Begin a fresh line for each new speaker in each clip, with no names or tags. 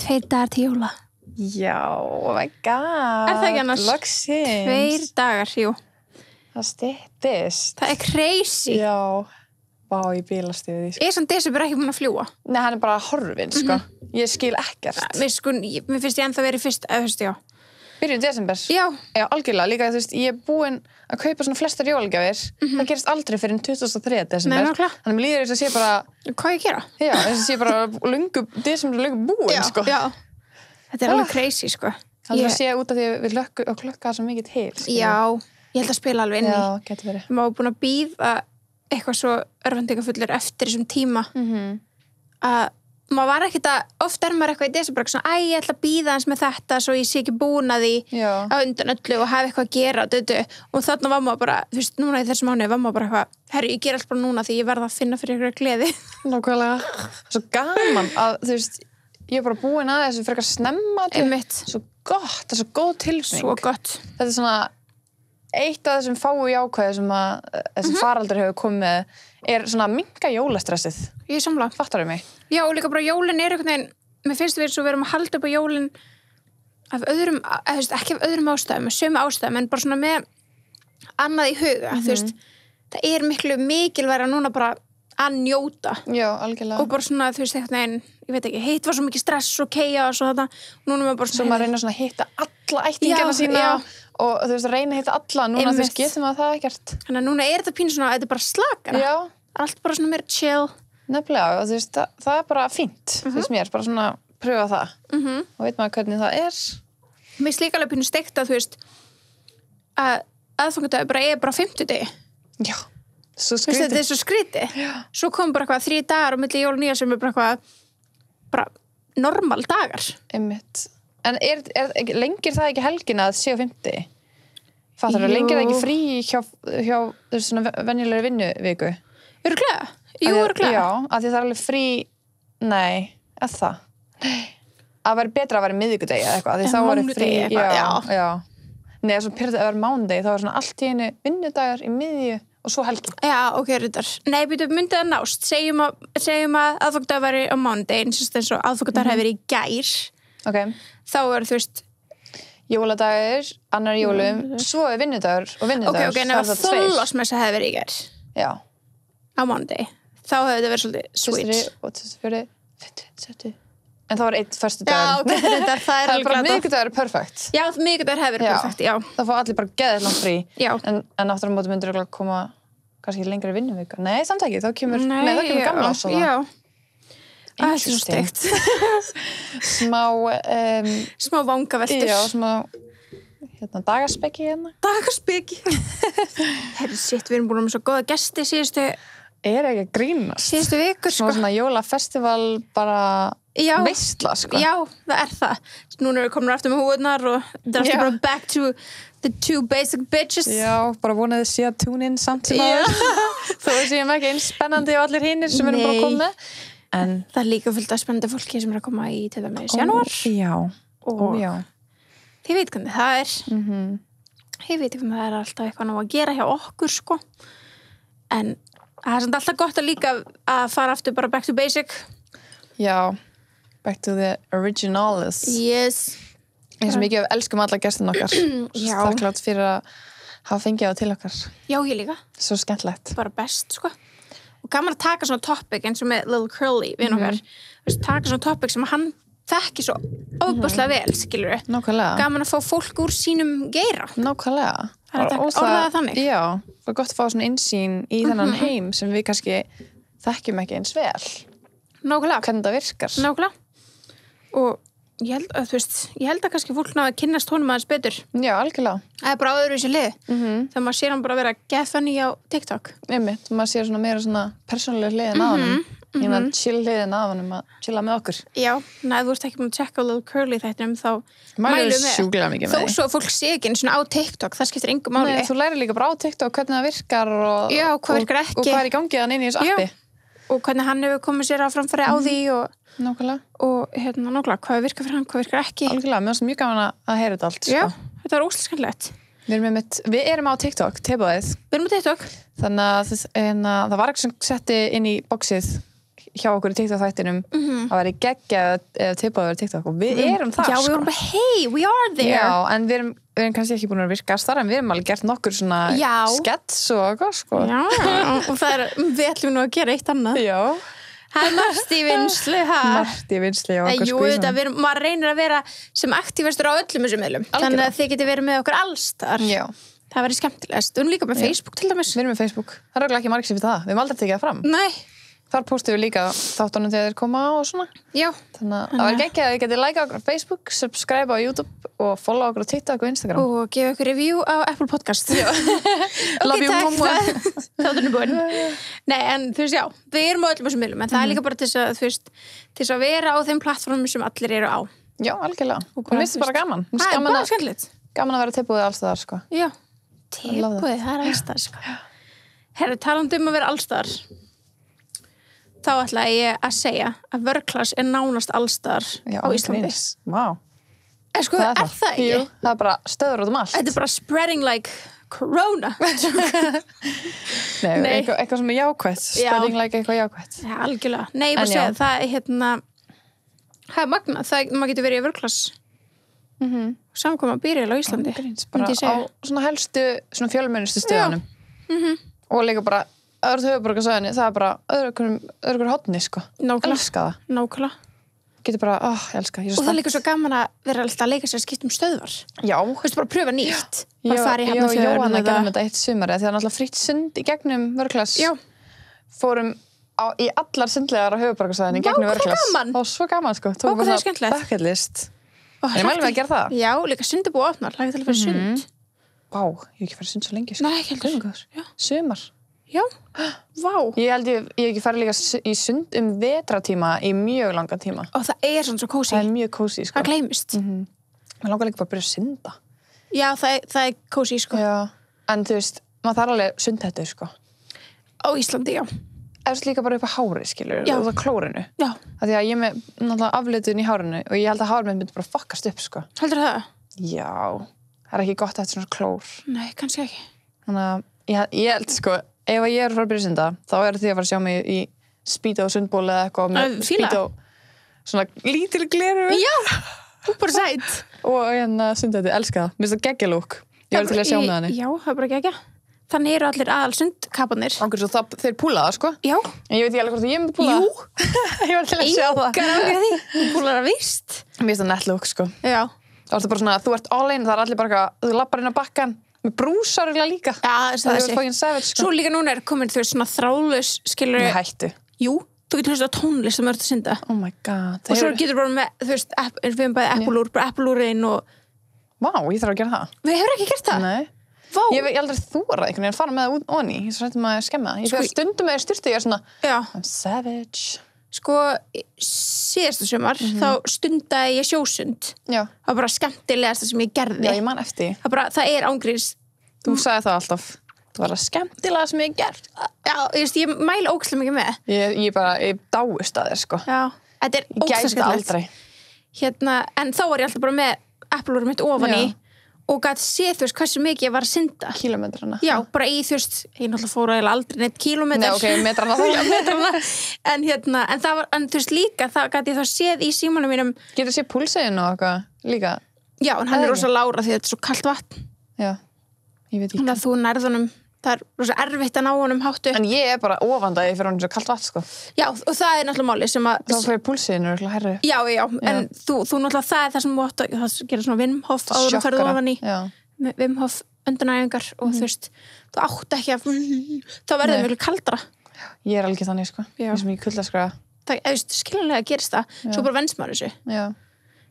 2 dagar til jóla.
Já, oh my god.
Það ekki annars?
Loksins.
2 dagar, jú.
Það styttist.
Það crazy.
Já. Vá, ég bílast yfir því.
Ég samt desember ekki búin að fljúga.
Nei, hann bara horfinn, sko. Ég skil ekkert.
Mér finnst ég ennþá verið fyrst, já.
Byrjun desember?
Já.
Já, algjörlega. Líka, ég er búin að kaupa svona flestar jólagjafir. Það gerist aldrei fyrir 23. desember.
Nei, nákvæmlega.
Þannig líður þess að sé bara...
Hvað ég gera?
Já, þess að sé bara desember löngu búin, sko.
Já. Þetta alveg crazy, sko.
Það sé út af því að við klökka svo mikið til, sko.
Já, ég held að spila alveg inni.
Já, getur verið.
Maður búin að bíða eitthvað svo örvæntingafullur eftir þessum tíma að maður var ekkert að oft maður eitthvað í desember svona, ég ætla að bíða eins með þetta svo ég sé ekki búin að því á undan öllu og hafa eitthvað að gera og þarna var maður bara, þú veist, núna í þessum mánuði var maður bara eitthvað, herru, ég ger allt bara núna því ég verð að finna fyrir ykkur gleði.
Nákvæmlega. Svo gaman að, þú veist, ég er bara búin að þessu frekar snemma svo gott, það er svo góð tilfinning.
Svo gott.
Þetta er svona eitt af þessum fáu jákvæði sem að þessi faraldur hefur komið er svona að minnka jólastressið.
Ég samla.
Fattarðu mig?
Já, og líka bara jólin er einhvern veginn, mér finnst við svo við erum að halda upp á jólin af öðrum, ekki af öðrum ástæðum, sömu ástæðum, en bara svona með annað í huga, þú veist, það er miklu mikilvægara núna bara að njóta.
Já, algjörlega.
Og bara svona, þú veist, einhvern veginn, ég veit ekki, hitt var svo mikið stress og chaos og þetta, núna er maður bara
svona... Svo maður reyna svona að hitta alla ættingina sína og þú veist, reyna að hitta alla, núna þú veist, getur maður það ekkert.
Þannig að núna er þetta pínu svona, þetta er bara slakara.
Já.
Allt bara svona meira chill.
Nefnilega, og þú veist, það er bara fínt, þú veist mér, bara svona pröfa það. Og veit maður hvernig það er.
Mér finnst líka alveg pínu steikt að, þú veist, að aðfangadagur er bara 50 degi.
Já. Svo skrítið.
Þetta er svo skrítið. Svo kom bara eitthvað 3 dagar og milli jól og nýja sem er bara eitthvað bara normal dagar.
Einmitt. En lengir það ekki helgina að sé á 50? Fattar þú, lengir það ekki frí hjá svona venjulegri vinnuviku?
Örugglega? Jú, örugglega.
Já, að því það er alveg frí, nei, eða það. Að vera betra að vera miðvikudegi eða eitthvað, því þá var frí, já. Nei, svo pyrrði að vera mánudegi, þá var svona allt í einu vinnudagar í miðju og svo helgi.
Já, ok, reyndar. Nei, myndi það nást. Segjum að aðfangadag væri á mánudegi, eins og aðfangadag hefur verið í gær.
Ok.
Þá er, þú veist...
Jóladagur, annar jólum, svo er vinnudagur og vinnudagur.
Ok, nefnir að þólasmessa hefur verið í gær.
Já.
Á mánudegi. Þá hefur þetta verið svolítið sweet.
24, 50, 70... En það var 1 föstudagur.
Já, ok, það er
bara miðvikudagur er perfekt.
Já, miðvikudagur hefur verið perfekt, já.
Það fá allir bara geðið langt frí.
Já.
En aftur á móti myndir að koma kannski lengri vinnuvika. Nei, samt ekki, þá kemur gamla ás og það.
Já. Það er svo steikt. Smá vangaveltur.
Já, smá dagaspeki hérna.
Dagaspeki. Herri, shit, við erum búin með svo góða gesti síðustu...
Er ekki að grínast.
Síðustu vikur, sko.
Svona jólafestival bara veistla, sko.
Já, það er það. Núna erum við komin aftur með húðnar og það er aftur bara back to the 2 basic bitches.
Já, bara vonaði sé að tune in samt sem aður. Þó séum ekki eins spennandi og allir hinnir sem erum bara að koma með. En
það er líka fullt af spennandi fólki sem er að koma í til dæmis janúar.
Já, já.
Þið veit hvernig það er. Þið veit hvernig það er alltaf eitthvað ná að gera hjá okkur, sko. En það er samt alltaf gott að líka að fara aftur bara back to basic.
Já, back to the originalis.
Yes.
Eins og mikið elskum alla gestin okkar.
Já.
Þakklátt fyrir að hafa fengið á til okkar.
Já, ég líka.
Svo skemmtilegt.
Bara best, sko. Og gaman að taka svona topic eins og með Little Curly við okkar. Taka svona topic sem hann þekki svo ofboðslega vel, skilur við.
Nákvæmlega.
Gaman að fá fólk úr sínum geira.
Nákvæmlega.
Það er orðað þannig.
Já, það er gott að fá svona innsýn í þennan heim sem við kannski þekkjum ekki eins vel.
Nákvæmlega.
Hvernig það virkar.
Nákvæmlega. Og ég held að, þú veist, kannski fólk ná að kynnast honum aðeins betur.
Já, algjörlega.
Það er bara öðruvísi lið. Þegar maður sér hann bara vera get funny á TikTok.
Einmitt, maður sér svona meira svona persónulega hliðin á honum. Ég meðan chill hliðin á honum að chilla með okkur. Já,
ef þú ert ekki búin að checka Little Curly þættinum þá
mælum við sjúklega mikið með því.
Þó svo að fólk sé ekki svona á TikTok, það skiptir engu máli.
Nei, þú lærir líka bara á TikTok hvernig það virkar og
hvað virkar ekki.
Og hvað er í gangi þann inn í þessu appi.
Og hvernig hann hefur komið sér á framfæri á því og
nákvæmlega.
Og nákvæmlega, hvað virkar fyrir hann, hvað virkar ekki.
Algjörlega, mér finnst mjög gaman að heyra þetta allt.
Já, þetta var óslega skemmtilegt.
Við erum á TikTok, teboðið.
Við erum á TikTok.
Þannig að það var ekki sem setti inn í boxið hjá okkur í TikTok-þættinum að vera geggjað eða tilbúið að TikTok og við erum það,
Já, við erum bara, hey, we are there.
Já, en við erum kannski ekki búin að virka þar, en við erum alveg gert nokkur svona skets og eitthvað, sko.
Já, og við ætlum nú að gera eitt annað.
Já.
Það er margt í vinslu,
Margt í vinslu, já, okkur
Jú, maður reynir að vera sem aktífastur á öllum þessum miðlum. Þannig að þið getið verið með okkur allstar.
Já.
Það verður skemmtilegast. Við erum líka með Facebook til dæmis.
Við erum með Facebook. Það er örugglega ekki margir sem vita það. Við höfum aldrei tekið það fram.
Nei.
Þar postum við líka þáttunum þegar þeir koma og svona.
Já.
Þannig að það var geggjað að þið getið like okkur á Facebook, subscribe á YouTube og follow okkur á TikTok og Instagram.
Og gefa okkur review á Apple Podcast. Já.
Love you, mamma.
Þáttunum búin. Nei, en þú veist, já, við erum á öllum þessum miðlum, en það er líka bara til þess að vera á þeim plattformum sem allir eru á.
Já, algjörlega. Og mér finnst bara gaman.
Það er bara skemmtilegt.
Gaman að vera tilbúið alls staðar, sko.
Já, tilbúið, það er alls staðar, sko. Herri, talandi um að vera alls staðar. Þá ætla ég að segja að Workclass er nánast allstar á Íslandi.
Vá.
Sko, er það ekki?
Jú, það er bara stöður út allt.
Þetta er bara spreading like corona.
Nei. Eitthvað sem er jákvætt. Spreading like eitthvað jákvætt.
Já, algjörlega. Nei, ég bara segja, það er það er magnað. Maður getur verið í Workclass. Samkoma byrjala á Íslandi.
Bara á svona helstu, svona fjölmennustu stöðunum. Og líka bara öðru höfuðborgarsvæðinni, það er bara öðru hotni, sko.
Nákvæmlega.
Elska það.
Nákvæmlega.
Getur bara, ég elska.
Og það er líka svo gaman að vera alltaf að leika sér að skipta um stöðvar.
Já.
Þú veist, bara pröfa nýtt. Bara fara í Hafnarfjörð.
Jóhanna gerðum þetta eitt sumari, því það er náttúrulega frítt sund í gegnum Workclass. Já. Fórum í allar sundlegar á höfuðborgarsvæðinni gegnum Workclass.
Gaman.
Og svo gaman, sko.
Tókum bara bucket
list. En ég mælum að gera það.
Já, líka sund er búið að opna. Lagði til að fara sund.
Vá, ég hef ekki farið sund svo lengi, sko.
Nei, ekki heldur.
Sumar.
Já, vá.
Ég held ég hef ekki farið líka í sund vetratíma í mjög langa tíma.
Og það er svona svo kósí.
Það er mjög kósí, sko.
Það gleymist.
Mér langar líka bara að byrja að synda.
Já, það er kósí, sko.
Já, en þú veist, maður þarf alveg sundhettu, sko.
Á Íslandi, já.
Eftir líka bara upp á hári, skilur, og það klórinu.
Já.
Því að ég er með náttúrulega aflitun í hárinu og ég held að hárið myndi bara fuckast upp, sko.
Heldur það?
Já, það er ekki gott eftir svona klór.
Nei, kannski ekki.
Þannig að ég held, sko, ef ég er að fara að byrja að synda, þá er því að fara að sjá mig í Speedo sundból eða eitthvað með Speedo, svona lítil gleru.
Já, bara sætt.
Og sundhætti, elska það. Mér finnst það geggjalúk. Ég var til að sjá með henni.
Já, það er bara geggja. Þannig eru allir aðal sundkaparnir.
Ángur svo þeir púla það, sko.
Já.
En ég veit ekki alveg hvort ég myndi púla það.
Jú.
Ég var til að sjá það.
Engar ágjör því. Þú púlar það víst.
Mér finnst það nettlúk, sko.
Já.
Það er bara svona, þú ert all in, það er allir bara, þú lappar inn á bakkan með brúsar líka.
Já,
það er fucking savage, sko.
Svo líka núna er komin, þú veist, svona þráðlaus, skilur.
Með hættu.
Jú, þú getur hlustað á tónlist sem ert að synda.
Oh my god.
Og svo getur bara með, þú veist, við hefum bæði Apple-úrin og...
Vá, ég þarf að gera það.
Við hefur ekki gert það?
Nei.
Vá.
Ég hef aldrei þórað einhvern veginn að fara með það onni. Ég svo hættum að skemma það. Ég fyrir stundum með styrtu, ég er svona...
Já.
I'm savage.
Sko, síðasta sumar, þá stundaði ég sjósund.
Já.
Það var bara skemmtilegasta sem ég gerði.
Já, ég man eftir.
Það er ángríns.
Þú sagði það alltaf. Það var það skemmtilega sem ég gert.
Já, ég mæla ógeðslega mikið með.
Ég dáist að þér, sko.
Já, þetta er ógeðslega skemmtilegt.
Ég gæti aldrei.
En þá var ég alltaf bara með Apple-úrum mitt ofan í og gæti séð, þú veist, hversu mikið ég var að synda.
Kílómetrana.
Já, bara í, þú veist, ég náttúrulega fór að aldrei neitt kílómetrar.
Nei, ok, metrana þá.
Já, metrana. En það var, þú veist, líka, það gæti ég þá séð í símanum mínum.
Getur séð púlsegin og eitthvað líka?
Já, en hann er rosa lára því þetta er svo kalt vatn.
Já, ég veit ekki.
Þannig að þú nærð honum, það er rosa erfitt að ná honum háttu.
En ég er bara ofandaði fyrir honum svo kalt vatn, sko.
Já, og það er náttúrulega máli sem að...
Þá fyrir púlsegin og eitthvað herri.
Já, en þú náttúrulega, það er það sem það gerir svona Wim Hof áður og ferðu ofan í. Wim Hof öndunæfingar og þú veist, þú átt ekki að þá verður mjög kaldra.
Ég er alveg þannig, sko. Ég er sem ég kuldaskræða.
Það skiljanlega gerist það, svo bara venst maður þessu.
Já.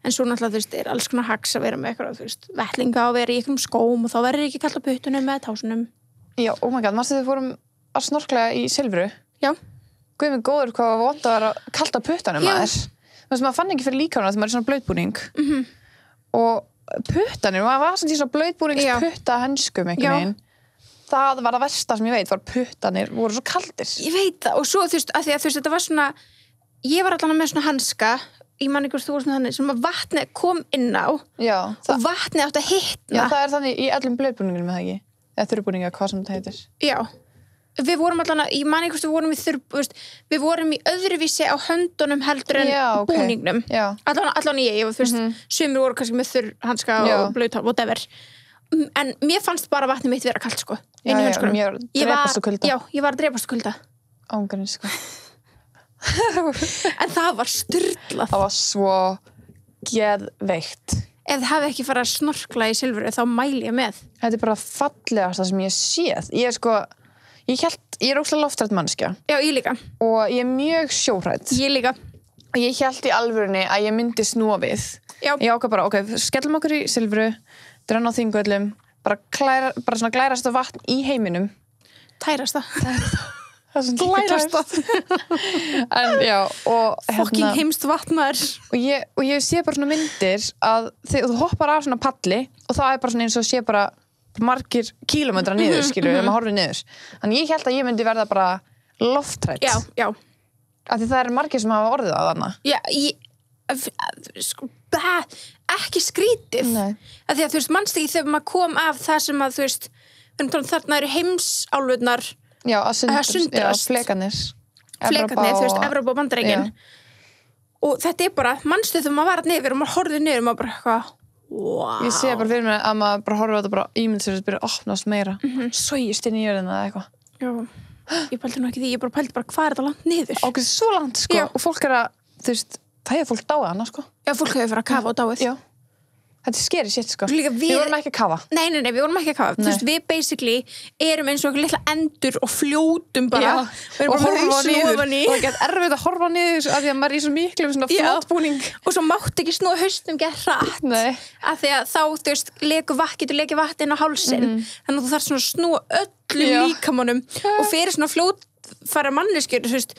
En svo náttúrulega, þú veist, er alls konar hacks að vera með eitthvað, þú veist, vettlinga og vera í einhverjum skóm og þá verður ekki kalt á puttunum með tásunum.
Já, oh my god, manstu þið fórum að snorklega í Silfru?
Já.
Guð mig góður hvað var vont að vera kalt á puttunum maður. Þú veist, maður fann ekki fyrir líkamann þegar maður er svona blauðbúning. Og puttanir, maður var svona í svona blauðbúningsputta henskum einhvern veginn. Það var það versta sem ég veit, var puttanir voru svo kaldir.
Ég veit það, og svo þú veist, að því að þú veist, þetta var svona, ég var allan með svona hanska, ég man ykkur þú var svona þannig, sem að vatnið kom inn á og vatnið átt að hitna.
Já, það er þannig í öllum blauðbúningunum, með það ekki? Eða þurrbúninga, hvað sem þetta heitir.
Já, við vorum allan að, ég man ekki hvort við vorum við vorum í öðruvísi á höndunum heldur en búningnum allan ég var sumir voru kannski með þurr hanska og blautar, whatever en mér fannst bara vatnið mitt vera kalt sko
ég var að drepast úr kulda
ég var að drepast úr kulda
ángurinn sko
en það var sturlað
það var svo geðveikt
ef þið hafi ekki farið að snorkla í Silfuru þá mæli ég með
þetta bara fallegast það sem ég séð ég er óslega loftrætt manneskja
já, ég líka
og ég mjög sjóhrædd
ég líka
og ég hélt í alvörunni að ég myndi snúa við ég ákvað bara, skellum okkur í Silfuru drenna á Þingvöllum bara svona glærasta vatn í heiminum
tærasta
glærasta en já og
fucking heimst vatnar
og ég sé bara svona myndir að þú hoppar af svona palli og það er bara svona eins og sé bara margir kílómetra niður skilur við maður horfir niður þannig ég held að ég myndi verða bara lofthrædd
já
af því það eru margir sem hafa orðið að þarna
já sko ekki skrítið
nei
af því að þú veist manst ekki þegar maður kom af það sem að þú veist þarna eru heimsálfurnar
já, að sundrast flekarnir,
þú veist, Evrópa og Bandaríkin og þetta er bara, manstu þegar maður var að nefnir og maður horfði niður og maður bara eitthvað wow.
Ég sé bara fyrir mig að maður bara horfði á þetta bara ímynd sér að byrja að opnast meira sogist inn í jörðina eða eitthvað
já, ég pældi nú ekki því, ég bara pældi bara hvað er þetta langt niður
okkur svo langt sko, og fólk er að þú veist, það hefur fólk dáið hana sko
já, fólk hefur farið að kafa og dáið
já þetta skeri sétt sko
við
vorum ekki að kafa
nei, við vorum ekki að kafa þú veist, við basically erum eins og okkur litla endur og fljótum bara
og horfa niður og það get erfitt að horfa niður af því að maður er í svo miklu svona flotbúning
og svo mátt ekki snúa haustum gett hratt af því að þá, þú veist, getur lekið vatn inn á hálsinn þannig að þú þarf svona að snúa öllum líkamannum og fyrir svona fljótfæra manneskjur, þú veist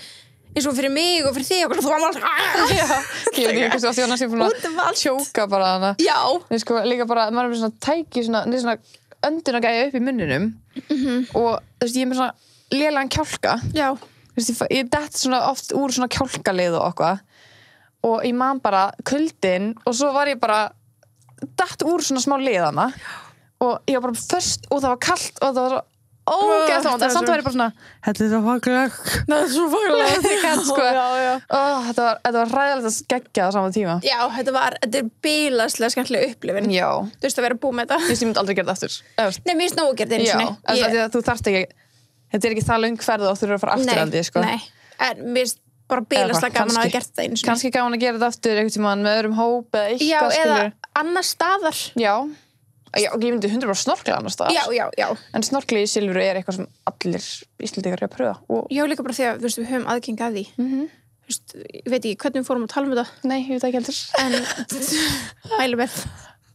eins og fyrir mig og fyrir þig og þú var alltaf
ég veit ekki hvað því að næst ég búin að tjóka bara hana við sko líka bara, maður er með svona tæki svona öndunagæja upp í munninum og þú veist ég er með svona lélegan kjálka þú veist ég dett svona oft úr svona kjálkalið og eitthvað og ég man bara kuldin og svo var ég bara dett úr svona smá liðana og ég var bara föst og það var kalt og það var ógeðslega en samt var ég bara svona þetta er svo fagleg sko. þetta var ræðilegt að skeggja á sama tíma
já, þetta er bílaslega skemmtilega upplifun
já
þú veist að vera búið með þetta
ég myndi aldrei gera þetta aftur
nei, mér finnst nóg að gera þetta einu
sinni þú þarft ekki þetta er ekki það löng ferð og þú eru að fara afturandi sko.
nei, en mér finnst bara bílaslega gaman að hafa gert þetta einu sinni
kannski gaman að gera þetta aftur einhvern tímann með öðrum hóp eða eitthvað
já, eða annar staðar
já, ég myndi 100% snorkla annars staðar
já
en snorkli í Silfuru er eitthvað sem allir Íslendingar eru að pröfa
já, líka bara því að við höfum aðgengi að því þú veist, ég veit ekki hvernig við fórum að tala um þetta
nei, ég veit ekki heldur
en mælu með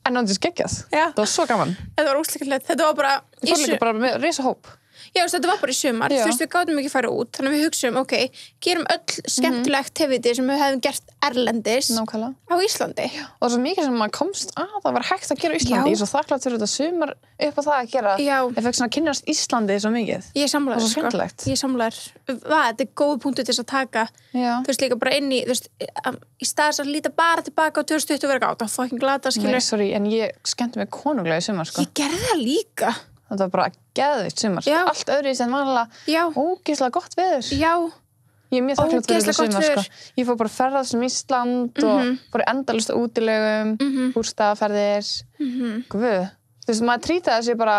en náttúrulega skeggjað, það var svo gaman
þetta var ósleiklegt, þetta var bara
þú fór líka bara með risahóp
já, þetta var bara í sumar, þú veist, við gátum ekki að fara út þannig að við hugsaum, gerum öll skemmtileg activity sem við hefum gert erlendis á Íslandi
og svo mikið sem maður komst að það var hægt að gera á Íslandi ég er svo þakklátt fyrir þetta sumar upp á það að gera ég fekk svona að kynnast Íslandi svo mikið
ég samlaður, þetta er góð punktur til þess að taka þú veist, líka bara inn í þú veist, í staðis að líta bara tilbaka á 2020 og vera gátt að fucking glata, skilur
en ég skemmti mig konunglega í sumar sko.
Ég gerði það líka
þetta var bara geðveikt sumar allt öðruvísi en vanlega ógeðslega gott veður ég er mjög þakklátt fyrir þetta sumar sko. ég fór bara að ferðast Ísland og fór endalaust á útilegum bústaðaferðir guð, þú veist, maður trýtaði sig bara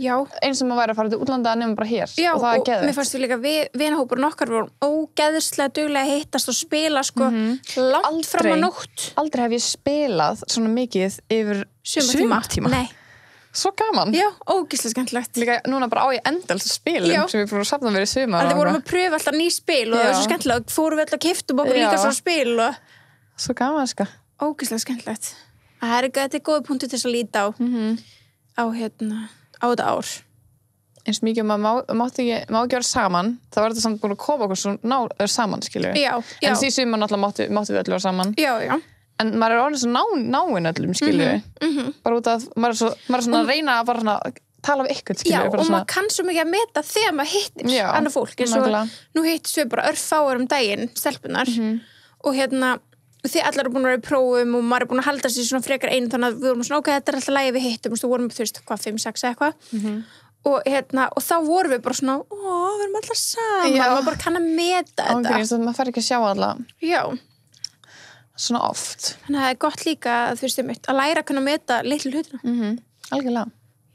eins og maður væri að fara til útlanda nema bara hér og það er geðveikt
mér fannst við líka vinahópurinn okkar vorum ógeðslega duglega að hittast og spila sko, langt fram á nótt
aldrei hef ég spilað svona mikið yfir sumartíma
nei
svo gaman
já, ógeðslega skemmtilegt
líka núna bara á ég endalaust spilum sem við fórum að safna verið sumar
við vorum að pröfa alltaf ný spil og það var svo skemmtilegt fórum við alltaf að keyptum okkur líka svona spil og
svo gaman sko
ógeðslega skemmtilegt þetta er góð punktur til þess að líta á þetta ár
eins mikið maður má ekki vera saman það var þetta samt búin að koma okkur svo saman skilur við en því sumar náttúrulega máttu við öll vera saman
já
en maður er orðin svo náinn öllum, skilur við. Bara út af, maður er svona að reyna að bara svona tala við ykkur, skilur við.
Já, og maður kann svo mikið að meta þegar maður hittir annað fólk. Eins og nú hittist við bara örfáar daginn, stelpunar. Og þið allar eru búin að vera í prófum og maður er búin að halda sér svona frekar einu þannig að við vorum svona, þetta er alltaf lægi við hittum. Þú vorum, þú veist, 5-6 eitthvað. og þá vorum við bara svona við erum alltaf saman, maður bara kann að meta þetta.
Ángríns, maður fær ekki að sjá alla.
Já.
Svona oft.
Þannig að það gott líka að þú veist að læra að kunna meta litlu hlutina.
Algjörlega.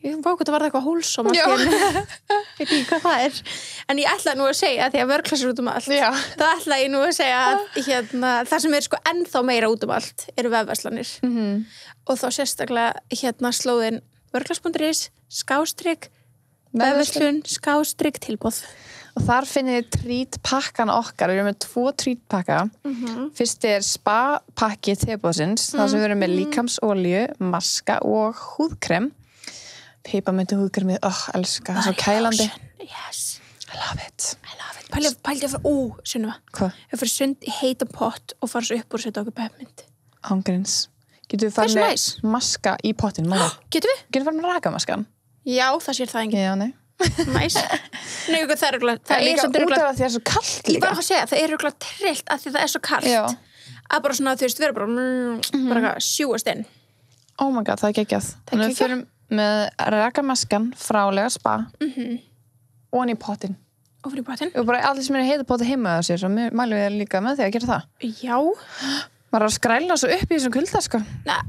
Ég vá hvað það var eitthvað hólsóm ég veit ekki hvað það er en ég ætlaði nú að segja því að vörklassir út allt þá ætlaði ég nú að segja að það sem er sko ennþá meira út allt eru vefverslanir og þá sérstaklega slóðin vörklass.is /vefverslun /tilboð
og þar finnið þið trítpakkan okkar við erum með 2 trítpakka fyrst er spa-pakki tebóðsins þar sem við erum með líkamsolíu, maska og húðkrem pipamöntu húðkremið, elska, það er svo kælandi.
Yes.
I love it.
Pældi að fara, Sunniva.
Hvað?
Ég fyrir sund í heitan pott og fara svo upp og setja okkur pepmynd.
Ángríns. Getur við farið með maska í pottin?
Getur við?
Getur við farið með rakamaskan?
Já, það sér það enginn.
Já, nei.
Næs. Nei, það er örugglega.
Það er líka út af því það er svo kalt líka.
Ég var að segja, það er örugglega trillt af því það er svo kalt.
Já.
Að bara svona, þú veist, vera bara sjúast inn.
Oh my god, það er geggjað. Þannig við förum með rakamaskan frálega spa og í pottin.
Og fyrir pottin.
Og bara allir sem er heita potti heima á sér, svo mælum við líka með því að gera það.
Já.
Maður er að skrælna svo upp í þessum kulda, sko.
Nei,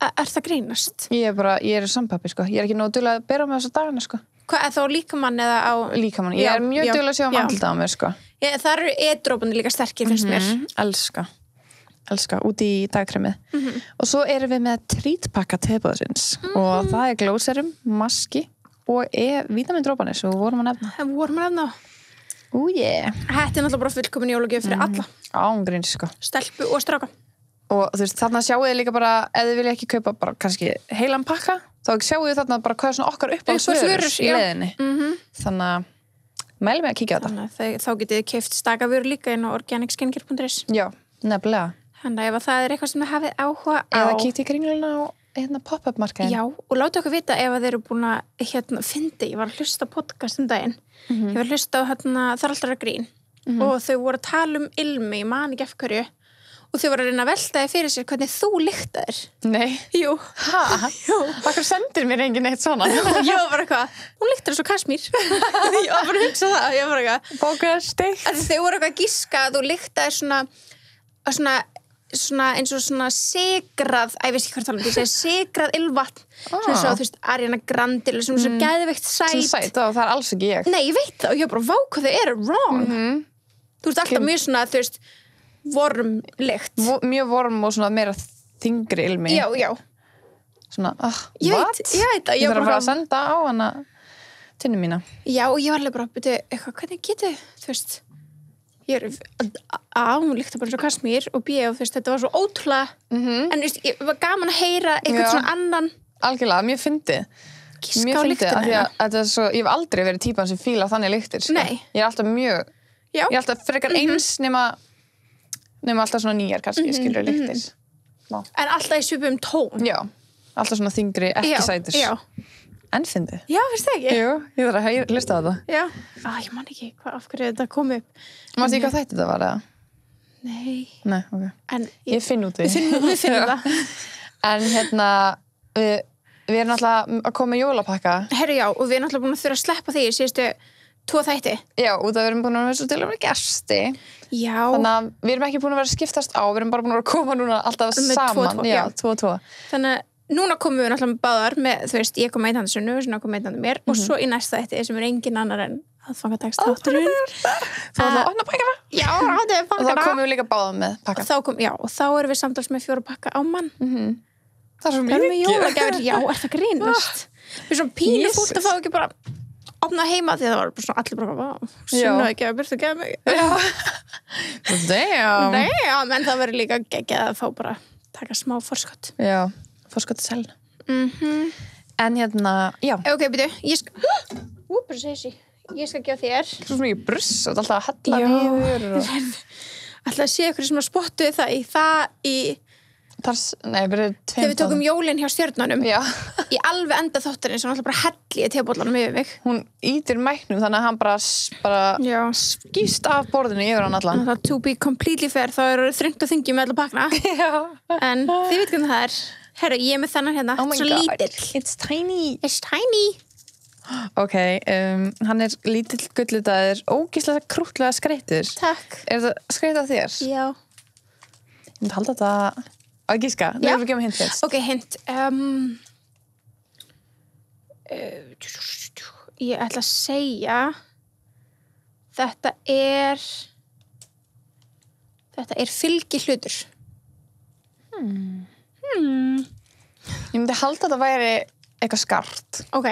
er það grínast?
Ég er sampappi, sko. Ég er ekki nógu dugleg að bera með þessu dagana, sko.
Hvað, er þá líkamann eða á...
Líkamann. Ég er mjög dugleg að sjá andlita á mér, sko.
Það eru e-drópunni líka sterkir, finnst mér.
Elska, út í dagkremið. Og svo erum við með trítpakka tebóðsins og það er glóserum, maski og vítamindrópanir svo vorum að nefna. Þetta
er náttúrulega bara fullkomin jólagjöf fyrir alla.
Ángríns, sko.
Stelpu og stráka.
Og þú veist, þarna sjáu þið líka bara ef þið vilja ekki kaupa bara kannski heilan pakka þá sjáu þið þarna bara hvað er svona okkar uppáhaldsvörur í leiðinni. Þannig að mælum við að kíkja á þetta.
Þannig að þá getið þið keypt stakavörur líka inn á organicskincare.is.
Já, nefnilega.
Þannig að ef það er eitthvað sem þið hafið áhuga á...
Eða kíkti í kringluna á pop-up markaðin.
Já, og láta okkur vita ef þeir eru búin að fyndi. Ég var að hlusta á podcast daginn. Ég var að hlusta á það er alltaf grín. Og þau voru að tala ilmi, ég man ekki eftir hverju. Og þau voru að reyna að velta þig fyrir sér hvernig þú lyktaðir.
Nei.
Jú.
Hæ? Jú. Akkur sendir mér enginn eitt svona?
Ég var bara eitthvað, hún lyktar eins og kasmír. Ég var bara að hugsa það. Ég var bara eitthvað.
Bókað steikt.
Þau voru eitthvað að giska að þú lyktaðir svona eins og svona sigrað, ég veist ekki hvað tala ég segi sigrað ylvatn svona svo, þú veist, Ariana Grande eller svona svo geðveikt sæt.
Svona sæt, og það er alls ekki ég.
Nei, ég veit það og ég bara, vá hvað þau eru wrong. Þú veist, alltaf mjög svona, þú veist, vorm lykt.
Mjög vorm og svona meira þyngri ilmi.
Já.
Svona,
ég
what?
Ég veit það.
Ég þarf að fara að senda á hana tinnu mína.
Já, og ég var alveg bara, eitthvað, hvernig getur, þú veist ég hún líkti bara svo kasmír og B og þetta var svo ótrúlega en veist, ég var gaman að heyra eitthvað svona annan
algjörlega, mjög fyndið af því að þetta er svo, ég hef aldrei verið típan sem fíla þannig lyktir, sko.
Nei.
Ég er alltaf mjög ég er alltaf frekar eins nema alltaf svona nýjar kannski, skilur lyktir
en alltaf í svipum tón
já, alltaf svona þyngri, ekki sætur
já.
En fyndið.
Já, finnst það ekki?
Jú, ég þarf að hlusta á þetta.
Já. Ég man ekki af hverju þetta kom upp.
Mástu ekki hvað þetta var, eða?
Nei,
ok.
En
ég finn út því.
Við finnum það.
En við erum náttúrulega að koma með jólapakka.
Herru, já, og við erum náttúrulega búin að þurfa að sleppa því síðustu 2 þætti.
Já, út af við erum búin að vera svo til að vera gesti.
Já.
Þannig að við erum ekki búin að vera að skiptast á, við erum bara búin að koma núna alltaf saman. Já, 2 og 2.
Þannig að núna komum við náttúrulega báðar með, þú veist, ég kom með einn Sunnu og Sunna kom með einn mér og svo í næsta þætti sem er engin annar en aðfangadagstátturinn.
Þú ætla að opna pakkana?
Já, ráðið
pakkana. Og þá komum við líka báðar með pakka.
Og þá erum við samtals með 4 pakka á mann.
Það er svo mikið.
Það er með jólagjafir, já, er það grínast? Við erum svona pínu fúlt að fá ekki bara opna heima því það var bara svona allir bara, vá, Sunna ekki að byrja gefa mig. Damn, en það verður líka geggjað að fá bara taka smá forskott.
Já. Forskott selv. En já.
Ok, byrju, ég skal gefa þér.
Svo mikið bruss og alltaf að hella niður.
Alltaf að sé ykkur sem að spottu það í
þegar
við tókum jólin hjá stjörnunum
í
alveg enda þátturinn sem alltaf bara helli í tebollanum yfir mig.
Hún ítir mæknum þannig að hann bara skýst af borðinu yfir hann allan.
Það to be completely fair, þá eru þröngt og þingi með alla pakna. En þið veit hvernig það er. Herru, ég er með þennan hérna,
oh my
svo
God.
lítill.
It's tiny.
It's tiny.
Ok, hann lítill gullitaður, ógeðslega krúttlega skreyttur.
Takk.
Það skreytt af þér?
Já.
Ég myndi halda þetta að gíska. Nei, þú gefa hint fyrst.
Ok, hint. Ég ætla að segja þetta er fylgihlutur.
Ég myndi halda að þetta væri eitthvað skart.
Ok.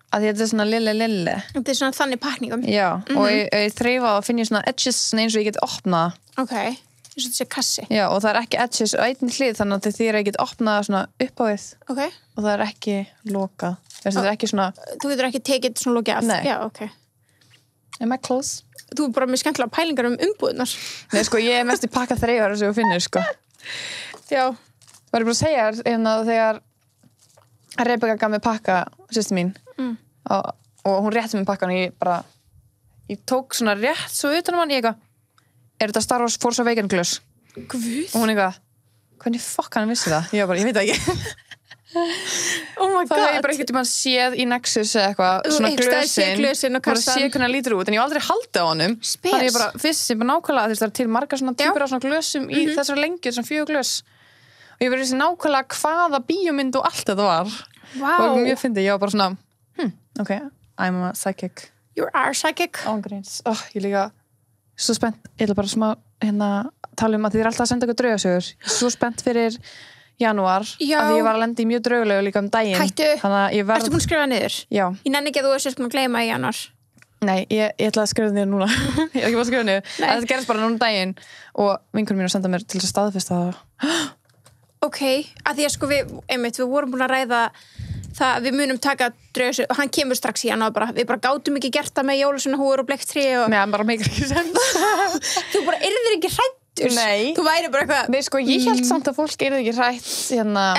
Að þetta er svona lille.
Þetta er svona þannig pakningum.
Já, og ég þreifa að finna svona edges eins og ég get opnað.
Ok, eins og þetta sé kassi.
Já, og það er ekki edges á einni hlið þannig að því að ég get opnað svona upp á við.
Ok.
Og það er ekki lokað. Þetta er ekki svona...
Þú getur ekki tekið svona lokið af.
Nei.
Já, ok.
Am I close?
Þú er bara með skemmtilega pælingar umbúðunar.
Nei, sko, ég er mest í pakka þreifar sem þú finnir, sko.
Já.
Var ég bara að segja þegar Rebecca gaf mig pakka, systir mín, og hún rétti mig pakkan og ég tók svona rétt svo utan hann, ég eitthvað, er þetta Star Wars Force Awakens glös?
Guð.
Og hún eitthvað, hvernig fuck hann vissi það? Ég veit það ekki.
Oh my god.
Það hef ég bara einhvern tímann séð í Nexus eða eitthvað, svona glösin
og kassan.
Bara sé hvernig hann lítur út, en ég hef aldrei haldið á honum.
Spes.
Þannig ég bara, fyrst ég bara nákvæmlega, það er til margar svona típur af svona glösum í þessar lengju, svona 4 glös. Og ég verið þessi nákvæmlega hvaða bíómynd og allt þetta var.
Wow.
Og mjög fyndið, ég var bara svona, ok, I'm a psychic.
You are psychic.
Ángríns. Ég líka svo spennt, ég ætla bara smá tala að þið alltaf að senda ykkur draugasögur. Ég svo spennt fyrir janúar,
Já.
Að ég var að lenda í mjög draugalegu líka daginn.
Hættu.
Þannig að
Ertu búin að skrifa niður?
Já.
Ég nenni ekki að þú sért búin að gleyma í janúar.
Nei, ég ætla að skrifa niður núna. Ég ekki bara að skrifa niður. En þetta gerist bara núna daginn og vinkunum mín að senda mér til þess að staðfesta það.
Ok, að því að sko við vorum búin að ræða það, við munum taka draugasögur og hann kemur strax í janúar bara, við bara gátum ekki gert það með jólasveinahúfur og bleikt tré og...
Nei, hann bara meikar ekki sens.
Þú bara yrðir ekki hrættur.
Nei.
Þú væri bara eitthvað...
Nei, sko, ég held samt að fólk yrði ekki hrætt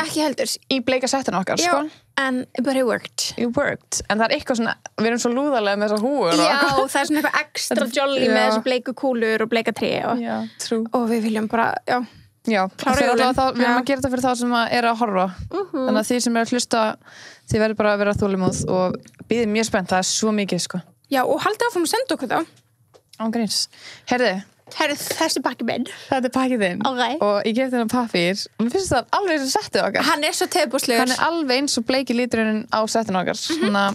Ekki heldur.
Í bleika settinu okkar,
Já,
sko.
but it worked.
It worked. En það er eitthvað svona, við erum svo lúðarlega með þessar húfur
Já, það er svona eitthvað extra jolly með þessu bleiku kúlur og bleika tré og...
Já, true.
Og við viljum bara,
Já,
klára jólin.
við erum að gera þetta fyrir þá sem er að horfa. Þannig að þið sem er að hlusta, þið verður bara að vera þolinmóð og bíðið mjög spennt, það er svo mikið, sko.
Já, og haldið áfram að senda okkur þá.
Ángríns. Herðu,
þessi pakki minn.
þetta er pakkið þinn.
Ok.
Og ég gef þennan pappír. Og mér finnst það alveg eins og settið okkar.
Hann er svo teðbúslegur.
Hann er alveg eins og bleiki liturinn á settinu okkar. Þannig að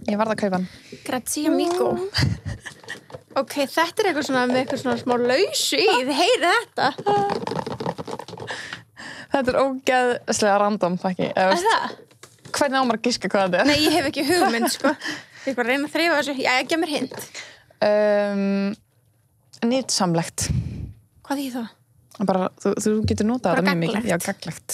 ég varð að kaupa hann.
Grazie amigo. Ok, þetta er eitthvað svona með eitthvað svona smá lausu í, þið heyrið þetta.
Þetta er ógeðslega random pakki.
Það?
Hvernig á maður að giska hvað þetta er?
Nei, ég hef ekki hugmynd, sko. Ég er bara að reyna að þreifa þessu. Já, ég gef mér hint.
Nýtsamlegt.
Hvað þýð það?
Bara, þú getur notað
Bara
þetta mjög mikið.
gagnlegt.
Já, gagnlegt.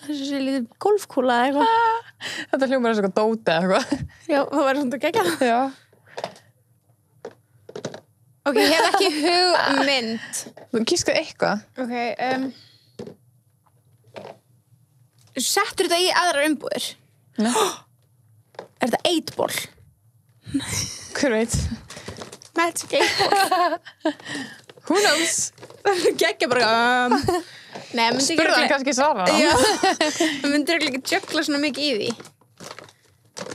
Þessu sé lítið golfkúla eða eitthvað.
Þetta hljómar eins og eitthvað dóti eða eitthvað.
Já, það var svona geggjað.
Já.
Ok, ég hef ekki hugmynd.
Þú gískað eitthvað.
Ok, settur þetta í aðrar umbúðir?
Nei.
Er þetta 8-ball?
Hver veit?
Magic 8-ball.
Who knows?
Geggja bara... Nei, myndi ekki
Spurðu hann kannski svara hann.
Já, það myndir ekki jökla svona mikið í því.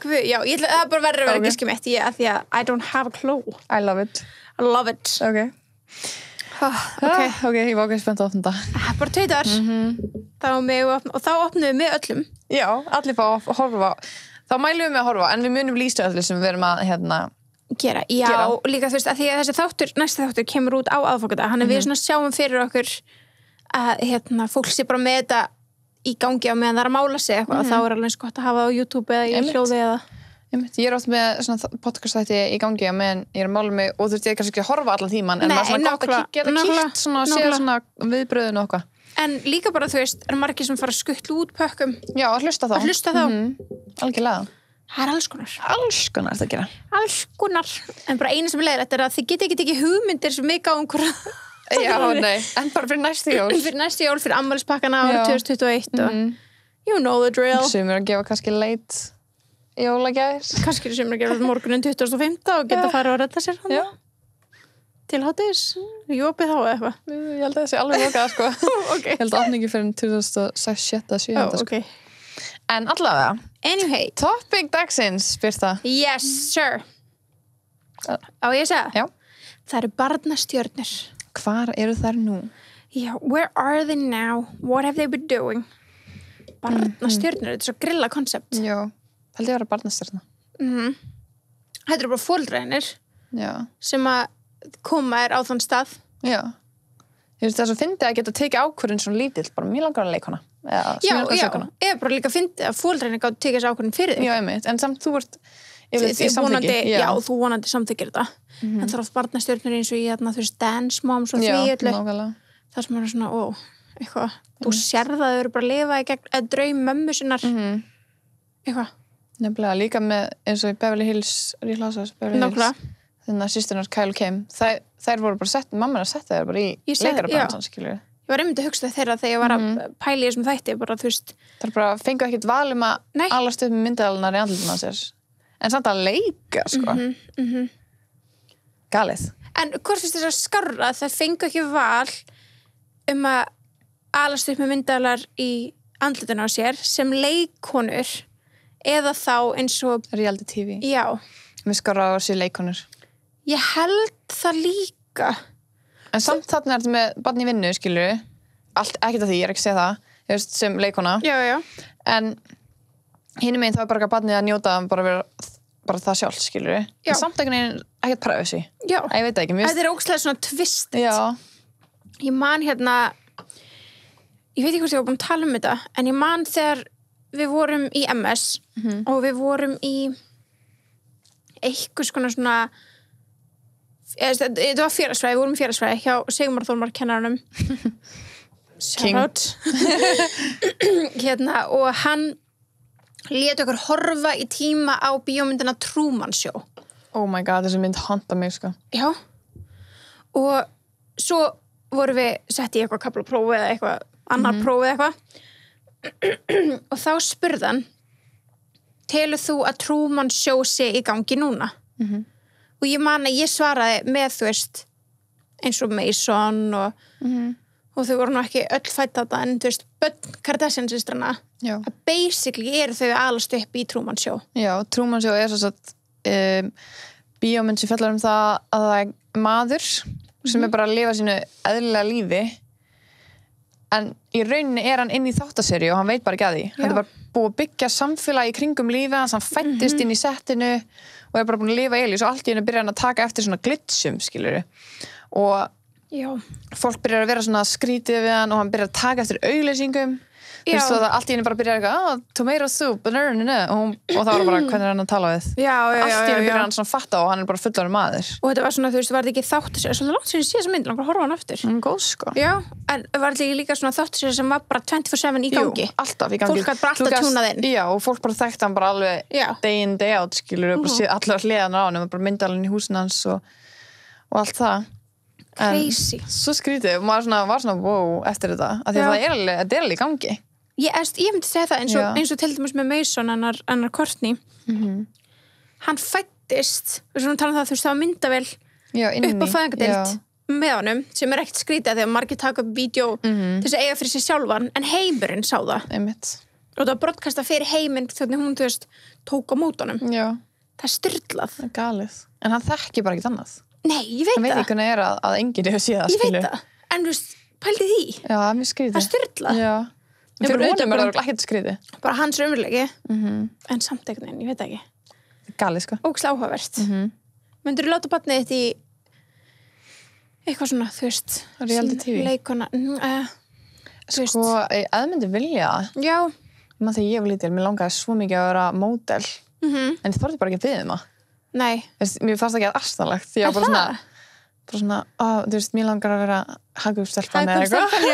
Guð, já, ég ætla það bara verður að vera
Ok.
giskið mitt af því að I don't have a clue.
I love it.
I love it.
Ok. Ok, ég var ekki spennt að opna þetta.
Bara tveitar. Þá mig og þá opnum við með öllum.
Já, allir fá að horfa. Þá mælum við með að horfa, en við munum lýsa öllu sem við erum að,
Gera, já,
Gera.
líka þú veist að því að þessi næsti þáttur kemur út á aðfangadag, hann við svona sjáum fyrir okkur að fólk sé bara með þetta í gangi á meðan það er að mála sig eitthvað og þá er alveg eins gott að hafa það á YouTube eða í
Einmitt.
hljóði eða
Ég er oft með svona podcastætti í gangi á meðan ég er að mála mig og þú veist ég er kannski ekki að horfa allan tíman en
Nei,
maður svona gott að geta
nákvæmlega,
kíkt svona, séð svona viðbröðun og okkar.
en líka bara þú veist, er margir sem fara að skuttla út pökkum
Já, að hlusta þá.
að hlusta þá,
Algjörlega.
það er alls konar
Alls konar þetta að gera.
alls konar, en bara eina sem er leiðilegt er að þið geti ekki hugmyndir sem mig á einhverja
Já, nei, en bara fyrir næstu jól.
fyrir næstu jól, fyrir ammælispakkana ára
Já.
2021 og you know the drill
Sumir að gefa kannski late jólagjafir.
kannski er sem að gera morgunin 2005 og geta að fara og redda sér hann.
Já.
til hátíðis? Jópið þá eða eitthvað?
Ég held að það sé alveg lokað, sko.
Ok.
Ég held að opna ekki fyrir 2006-07, sko. En allavega.
Anyway.
Topic dagsins, Birta.
Yes, sir. Á ég að segja?
Já.
Það eru barnastjörnur.
Hvar eru þær nú?
Já, where are they now? What have they been doing? Barnastjörnur, þetta er svo grilla koncept.
Já, held ég að vera barnastjörna.
Þetta eru bara fóldræðinir sem að koma á þann stað.
Já. Ég veist það svo fyndi að geta tekið ákvörðin svona lítill, bara mjög langar að leikona.
Já, ég bara líka fyndi að fóldræðinir gátt tekið þessu ákvörðin fyrir þig.
Já, einmitt, en samt þú ert yfir samþykki.
Já, þú vonandi samþykkir þetta. En það er oft barnastjörnur eins og í þú veist, Dance Moms og því öllu. Það sem er svona, eitthvað, þú sérð að þau eru bara að lifa í gegn draum mömmu sinnar. Eitthvað.
Nefnilega, líka með eins og í Beverly Hills, Real Housewives Beverly Hills, þannig að systurnar Kyle og Kim, þær voru bara mamma að setja þær bara í leikarabransan, skilur.
Ég var einmitt að hugsa þeirra þegar ég var að pæla í þessum þætti, bara þú veist.
Það er bara, fengu ekkert val að alast upp með myndaðalunar í andlutuna sér. En samt að leika, sko. Galið. En
hvort finnst þess að skárra að það fengu ekki val að alast upp með myndaðalar í andlutuna á sér sem leikonur eða þá eins og
reality TV.
Já.
Mér skárra á sér leikonur.
Ég held það líka.
En samt þarna er þetta með barn í vinnu, skilur við. Ekkert af því, ég er ekki að segja það. Ég veist, sem leikona.
Já.
En hinum meginn þá er bara barnið að njóta bara það sjálf, skilur við. En samt ekkert privacy.
Já.
Ég veit ekki.
Þetta er ógeðslega svona twisted.
Já.
Ég man ég veit ekki hvort ég var búin að tala um þetta, en ég man þegar við vorum í MS og við vorum í eitthvað svona þetta var félagsfræði, við vorum í félagsfræði hjá Sigmar Þórmar kennaranum shout og hann lét okkur horfa í tíma á bíómyndina Truman Show.
Oh my god, þessi mynd hanta mig, sko.
Já. Og svo vorum við sett í eitthvað kaflaprófi eða eitthvað annar prófi eða eitthvað og þá spurðan telur þú að Truman Show sé í gangi núna? Og ég man að ég svaraði með þú veist eins og Mason og þau voru nú ekki öll fætt þetta en þú veist börn Kardashian-systrana að basically eru þau alast upp í Truman Show. Já,
Truman Show er svo satt bíómynd sem fjallar það að það er maður sem er bara að lifa sínu eðlilega lífi en í rauninni er hann inn í þáttaserju og hann veit bara ekki að því. Hann er bara búið að byggja samfélagi í kringum lífið hans, hann fættist inn í settinu og er bara búin að lifa í svo allt í henni byrja hann að taka eftir svona glitsum, skilurðu. Og fólk byrjar að vera svona skrítið við hann og hann byrjar að taka eftir auglýsingum. Þú veist það allt í henni bara byrjar eitthvað, tomato soup, og það var bara hvernig hann að tala við. Allt í henni byrjar hann svona að fatta og hann er bara fullur maður. Og þetta var svona, þú veist, var þetta ekki þáttasérið, svona langt sem ég sé þessa mynd, langar að horfa hann aftur. Góð, sko.
Já, en var þetta ekki líka svona þáttasérið sem var bara 24/7 í gangi?
Jú, alltaf í gangi.
Fólk gæti bara alltaf tjúnað inn.
Já, og fólk bara þekkti hann bara alveg day in, day out, skilur, og bara séð allar hliðarnar á hann, bara myndalinn í húsinu hans og allt það.
Crazy.
Svo skrítið, maður var svona wow eftir þetta, af því að það er alveg í gangi.
Ég myndi segja það eins og til dæmis með Mason annar Courtney hann fættist við svona tala um það, þú veist, það var myndavél upp á fæðingadeild með honum sem er ekkert skrítið að því að margir taka upp vídeo til þess að eiga fyrir sig sjálfan en heimurinn sá það og það var broadcasta fyrir heiminn þannig hún, þú veist, tók á mótunum það er styrlað
það er galið, en hann þekki bara ekkert annað.
Nei, ég veit það.
Hann veit ekki hvernig er að enginn hefur séð það,
ég veit það, en þú veist, pældi því
mjög skrítið.
Það er styrlað
fyrir honum er það ekkert skrítið
bara hans raunveruleiki en samt einhvern veginn, ég veit ekki
galið, sko.
Ógeðslega áhugavert myndirðu láta barnið þitt í eitthvað svona, þú veist
reality TV
leikona
sko, ég myndi vilja
já
þegar ég var lítil, mér langaði svo mikið að vera módel en ég þorði bara ekki að biðja það.
Nei.
Mér fannst það ekki aðstæðanlegt því ég var bara svona, þú veist, mér langar að vera hagupstelpan eða eitthvað.
Það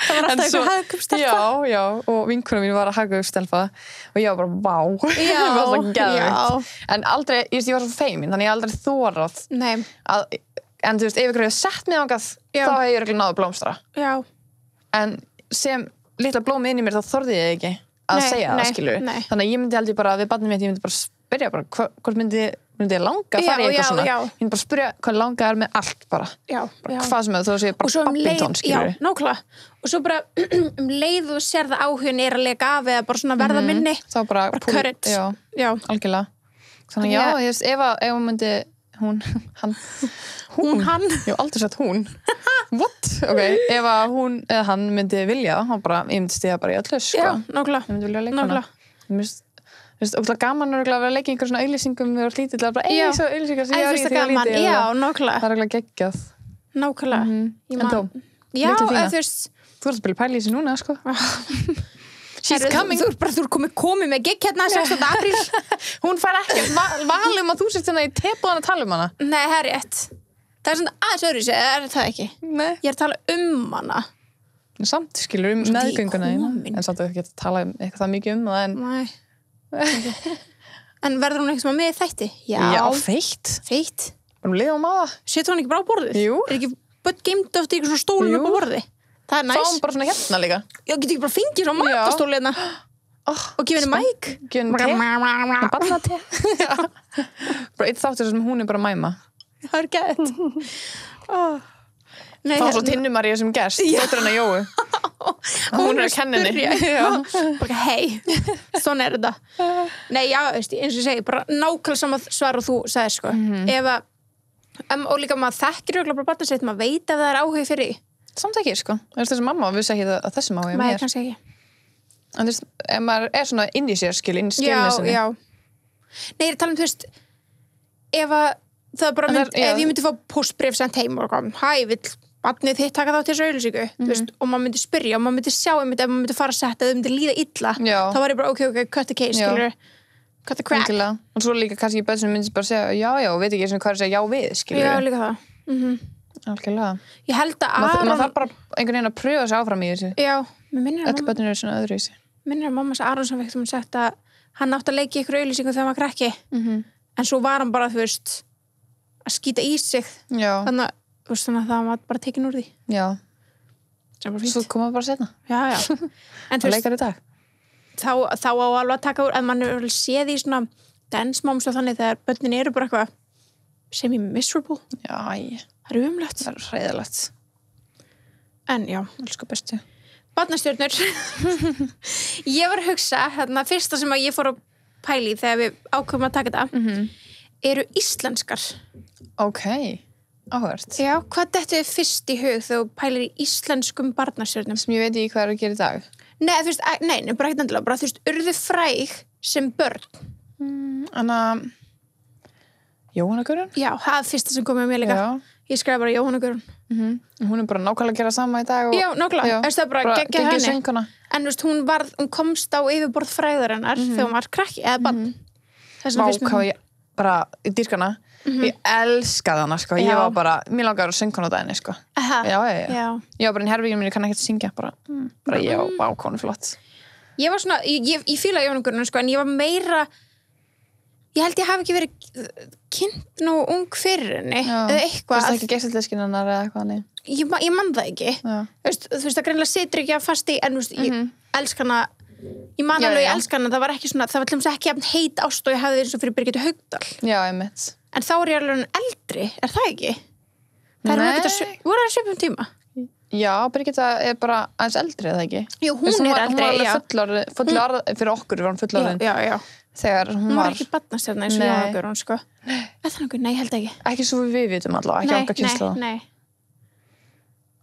var alltaf eitthvað hagupstelpa.
Já, og vinkonum mín var að hagupstelpa og ég var bara, vá, það var svo geðveikt. En aldrei, ég var svo feimin, þannig ég aldrei þorað en þú veist, ef ykkur hefur sett mig ángað, þá hefur ég örugglega náð að blómstra. Já. En sem litla blómi inn í mér, þá þorði ég ekki að segja það, skilur. Þannig að ég myndi held ég bara, við barnið mitt, ég myndi bara spyrja bara, hvort myndi myndi ég langa að fara í eitthvað svona ég myndi bara spyrja hvað langar með allt bara hvað sem þú sé bara badminton skilur
nákvæmlega og svo bara leið og sér það áhugin að leka af eða bara svona verða minni
þá bara
courage
algjörlega þannig ég veist ef hún myndi hún ég hef aldrei sett hún what? Ok, ef hún eða hann myndi vilja þá bara, ég myndi stiga bara í öllu sko
nákvæmlega
ég myndi vilja leika hana Þú veist, ógeðslega gaman að vera að leika í einhver svona auglýsingum við vorum lítill, bara svo auglýsingar sem ég var í því að lítið.
Já, nákvæmlega.
Það er eiginlega geggjað.
Nákvæmlega.
En þú?
Já, þú veist.
Þú ert að spila pæli í þessu núna, sko. She's coming.
Þú ert komið með gig hérna 16. apríl.
Hún fær ekkert valum að þú sért hérna í tebúðan að tala um hana.
Nei, það er rétt. Það er svona aðeins öðruvísi, er það ekki?
Nei.
Ég er að tala hana.
Samt skilur meðgönguna en samt að ekki að tala eitthvað það mikið það en
Nei. En verður hún eitthvað með þætti?
Já, feitt Hún liðum á það
Setur hún ekki bara á borðið?
Jú
Er ekki bött geimt eftir eitthvað svona stólun upp á borðið? Það er næs
Fá hún bara svona hérna líka
Já, getur ekki bara fengið svona matastóli hérna og gefið henni mæk
Gefið henni te Barnate Bara eitt þáttur sem hún er bara mæma
Það er gett
Það var svo Tinnu-María sem gerst dóttir hennar Jóu og hún er að kenna henni
bara hei, svona þetta nei, já, veist, eins og ég segi bara nákvæmlega sama svar og þú sagði sko ef að og líka maður þekkir bara barnasveit, maður veit ef það er áhuga fyrir
samt ekki, sko, þessi mamma vissi ekki að þessum áhuga mér
kannski ekki
en þú veist, ef maður er svona inn í sér skil, inn í skilnissinni
nei, ég er að tala um, þú veist ef að það bara ef ég myndi fá postbréf sent heim og vill barnið þitt taka þá til þessu auglýsingu þú veist, og maður myndi spyrja og maður myndi sjá ef maður myndi fara að setja, ef maður myndi líða illa þá var ég bara ok, cut the case, skilur cut the crap
og svo líka kannski börn sem myndi bara segja já, veit ekki hvað er að segja já við, skilur
já, líka það
algjörlega
ég held að
maður þarf bara einhvern veginn að pröfa sig áfram í þessu
já, mér minnir
öll börnir eru svona öðruvísi
minnir að mamma Aron sem veikt sagt að hann átti að leika ykkur auglýsingu þegar hann var krakki en svo var hann bara, þú veist að skýta í sig þannig að það var bara tekin úr því
já,
svo
koma bara setna
já en
þú leikar í dag
þá á alveg að taka úr en mann er séð í svona dance moms og þannig þegar börnin eru bara eitthvað semi-miserable það er umlegt
það er hræðilegt
en já,
elsku bestu
barnastjörnur ég var að hugsa þarna fyrsta sem að ég fór að pæli þegar við ákveðum að taka þetta eru íslenskar
ok áhört
já, hvað þetta er fyrst í hug þegar þú pælir í íslenskum barnastjörnum
sem ég veit ekki hvað er að gera í dag
nei, þú veist, bara ekkert endilega bara þú veist, urðu fræg sem börn
Anna Jóhanna Guðrún
já, það er fyrsta sem komið með mér líka ég skræði bara Jóhanna Guðrún
hún er bara nákvæmlega að gera sama í dag og
já, nákvæmlega, það er bara geggja henni
sönguna.
en þú veist, hún komst á yfirborð fræður hennar þegar hún var krakki, eða barn
hvað ég bara í dýrkana ég elskaði hana, sko, ég var bara mér langaði að synga hana á daginn, sko já ég var bara í hervíkinu mínu, ég kann ekki að syngja bara ég var ákvánu flott
ég var svona, ég fíla Jóhanna Guðrún, sko, en ég var meira ég held ég hafi ekki verið kynnt nú ung fyrir henni eða eitthvað
það ekki geisladiskinn hennar eða eitthvað
ég man það ekki þú veist, það greinilega situr ekki að fasti en þú veist, ég elska hana ég man alveg ég elska hana, það var ekki svona það var tlumst ekki jafn heit ást og ég hafði eins og fyrir Birgitta Haugdal
já, einmitt
en þá er ég alveg eldri, er það ekki? það voru það svipum tíma
já, Birgitta er bara aðeins eldri, eða ekki?
Jú, hún er eldri,
já fullorð fyrir okkur var hún fullorðin
já
þegar hún
var ekki barnastjarna eins og Jóhanna Guðrún, sko nei, held ekki
svo við vitum allavega, ekki okkar kynslóð
nei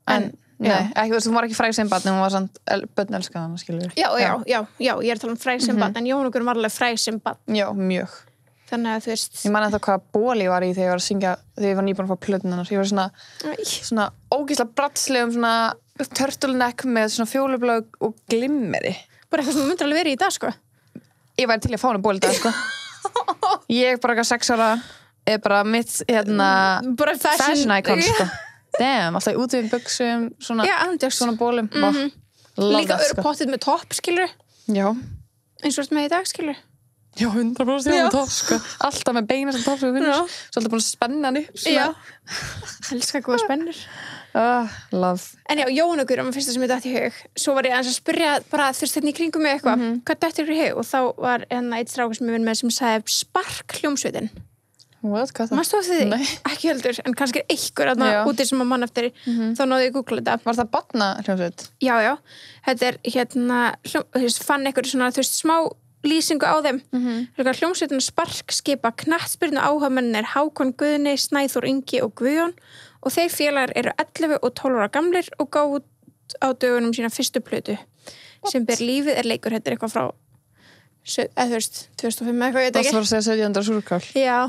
en ekki, þú veist, hún var ekki fræg sem barn en hún var samt börn elskað hana, skilur
já, ég er að tala um fræg sem barn en Jóhanna Guðrún var alveg fræg sem barn
já, mjög
þannig að þú veist
ég man ennþá hvað ból ég var í þegar ég var að syngja þegar ég var nýbúin að fá plötun hennar ég var svona ógeðslega bratslegum svona turtleneck með svona fjólublöð og glimmeri
bara eitthvað sem þú myndir alveg verið í dag, sko
ég væri til að fá hana ból í dag, sko ég bara eitthvað 6 ára er bara mitt
bara
fashion icon, sko damn, alltaf út við buxum svona bólum
líka pottið með topp, skilur
já
eins og með í dag, skilur
já, 100% með topp, sko alltaf með beina sem topp sem við finnum svo alltaf búin að spenna hann upp
já, elskar góða spennur
love
en já, Jóhanna Guðrún var fyrsta sem ég dætti í hug svo var ég aðeins að spyrja bara fyrst þetta í kringum mig eitthvað hvað dætti í hug og þá var eitt strákur sem ég vinn með sem sagði Spark hljómsveitin
What? Hvað það?
Maður stóð því?
Nei.
Ekki heldur, en kannski einhver þarna úti sem að mann eftir, þá náði ég að googla þetta.
Var það barnahljómsveit?
Já. Þetta fann einhver svona, þú veist, smá lýsingu á þeim. Hljómsveitin Spark skipa knattspyrnu áhafamennir Hákon Guðni, Snæþór Ingi og Guðjón og þeir félagar eru 11 og 12 ára gamlir og gáðu á dögunum sína fyrstu plötu sem ber lífið leikur, þetta eitthvað frá eða þú veist, 2005 eitthvað, ég veit ekki.
Það var að segja 17. súrkál.
Já.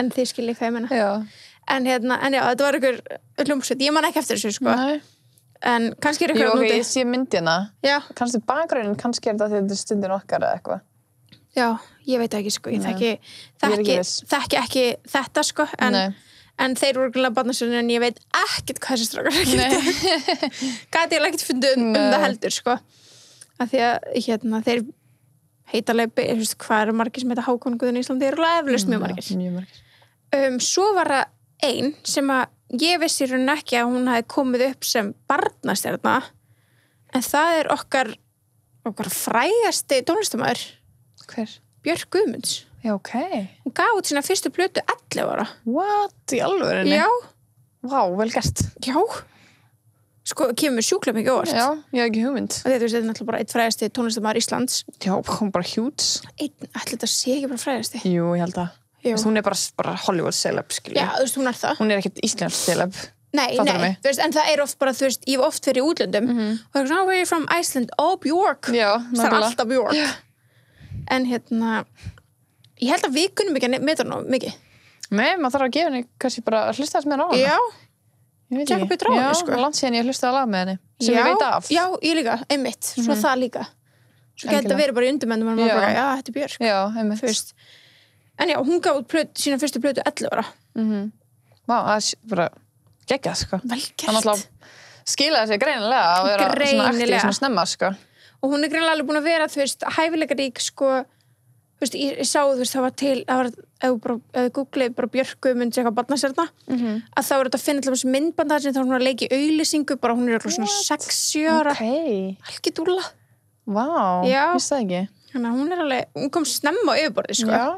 en þið skiljið hvað ég menna.
Já.
En já, þetta var einhver hljómsveit, ég man ekki eftir þessu, sko.
Nei.
En kannski er eitthvað
núti. Ég sé myndina.
Já.
Kannski bakgrunnin, kannski þetta því þetta stundin okkar eða eitthvað.
Já, ég veit ekki, sko. Ég þekki ekki þetta, sko, en þeir voru glæða barnasöfnir en ég veit ekkert hvað þessi strákar gæti ég ekkert fundið það heldur, sko. Að því að þeir heitalega, hvað margir sem heita Hákon Guðni í Íslandi eru eflaust mjög margir. Svo var það ein sem að ég vissi raun ekki að hún hafi komið upp sem barnastjarna en það er okkar frægasti tónlistarmaður.
Hver?
Björk Guðmunds.
Já, ok.
Hún gaf út sína fyrstu plötu 11 ára.
What? Í alvörinni?
Já.
Vá, vel gert.
Já. Sko, kemur sjúklega mikið óvart.
Já, ég hef ekki hugmynd.
Og þetta er náttúrulega bara einn frægasti tónlistarmaður Íslands.
Já, hún bara huge.
Ætli þetta sé ekki bara frægasti?
Jú, ég held að. Hún er bara Hollywood celeb, skilja.
Já, þú veist, hún er það.
Hún er ekkert íslensk celeb.
Nei, þú veist, en það er oft bara, þú veist, ég hef oft verið í útlöndum og það er svona, where are you from Iceland? Oh, Björk.
Já,
það er alltaf Björk. Já. En ég held að við kunnum ekki að meta hana mikið.
Nei, maður þarf að gefa henni kannski bara að hlusta þess með hana. Já. Ég veit ekki. Já, sko. Langt síðan ég hlustaði að laga með henni. Sem ég veit af.
Já, ég líka, einmitt. Svo það líka. Svo getur það verið bara í undirmennum og maður bara, já, þetta er Björk.
Já, einmitt.
Fyrst. En já, hún gaf út sína fyrstu plötu 11 ára.
Vá, það er bara geggjað, sko.
Vel gert.
Það náttúrulega skilaði sig greinilega að vera svona aktív svona snemma, sko.
Og hún er greinilega alveg búin að vera, þú veist, hæfileikarík, sko, þú veist, ég sá, þú veist, það var ef googlið bara Björk Guðmunds eitthvað barnastjarna, að þá er þetta að finna alltaf þessi myndband þar sem þá hún var að leika í auglýsingu, bara hún er svona 6-7 ára.
Ok.
Algi dúlla.
Vá, vissi það ekki.
Þannig að hún er alveg, hún kom snemma á yfirborðið, sko.
Já,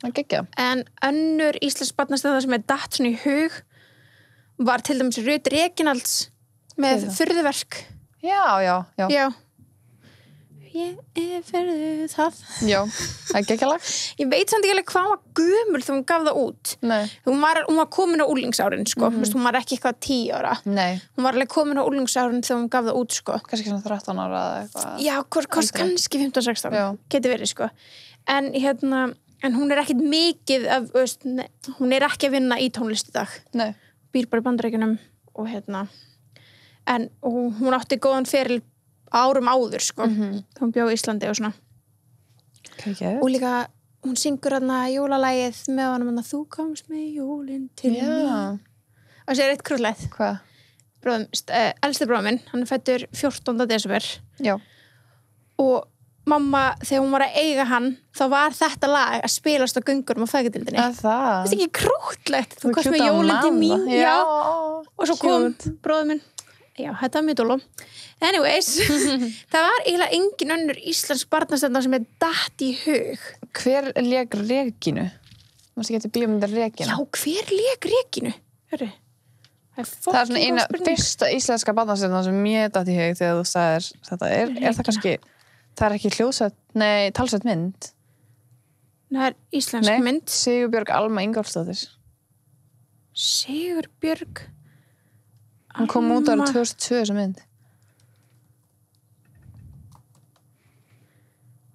það geggja. En
önnur íslensk barnastjarna sem datt svona í hug var til dæmis Rut Reginalds með furðuverk.
Já.
Ég fyrir það.
Já, það er geggjalag.
Ég veit samt ekki alveg hvað hún var gömul þegar hún gaf það út.
Nei.
Hún var komin á úlingsárin, sko. Hún var ekki eitthvað 10 ára.
Nei.
Hún var alveg komin á úlingsárin þegar hún gaf það út, sko.
Kannski svona 13 ára eða eitthvað.
Já, kannski 15-16.
Já.
Geti verið, sko. En hún er ekkit mikið af, veist, hún er ekki að vinna í tónlist í dag.
Nei.
Býr bara í Bandaríkjunum og og hún átti góðan feril árum áður, sko. Þá hún bjó í Íslandi og svona.
Okay.
Og líka, hún syngur jólalagið með honum þú komst með jólin til mín. Og sér eitt krúllið.
Hvað?
Elsti bróðir minn, hann er fæddur 14. desember.
Já.
Og mamma, þegar hún var að eiga hann, þá var þetta lag að spilast á göngurum á fæðgardildinni.
Það
er ekki krúllegt. Þú komst með jólin til mín. Já. Og svo kom bróðir minn. Já, þetta var mjög dólum. Anyways, það var eiginlega engin önnur íslensk barnastjarna sem datt í hug.
Hver lék Regínu? Mástu geta bíómyndar Regínu?
Já, hver lék Regínu? Hörru,
það er svona eina fyrsta íslenska barnastjarna sem ég datt í hug þegar þú sagðir þetta. Er það kannski, það er ekki talsett mynd?
Það er íslensk mynd.
Sigurbjörg Alma Ingólfsdóttir.
Sigurbjörg
Hún kom út árið 2002 þessa mynd.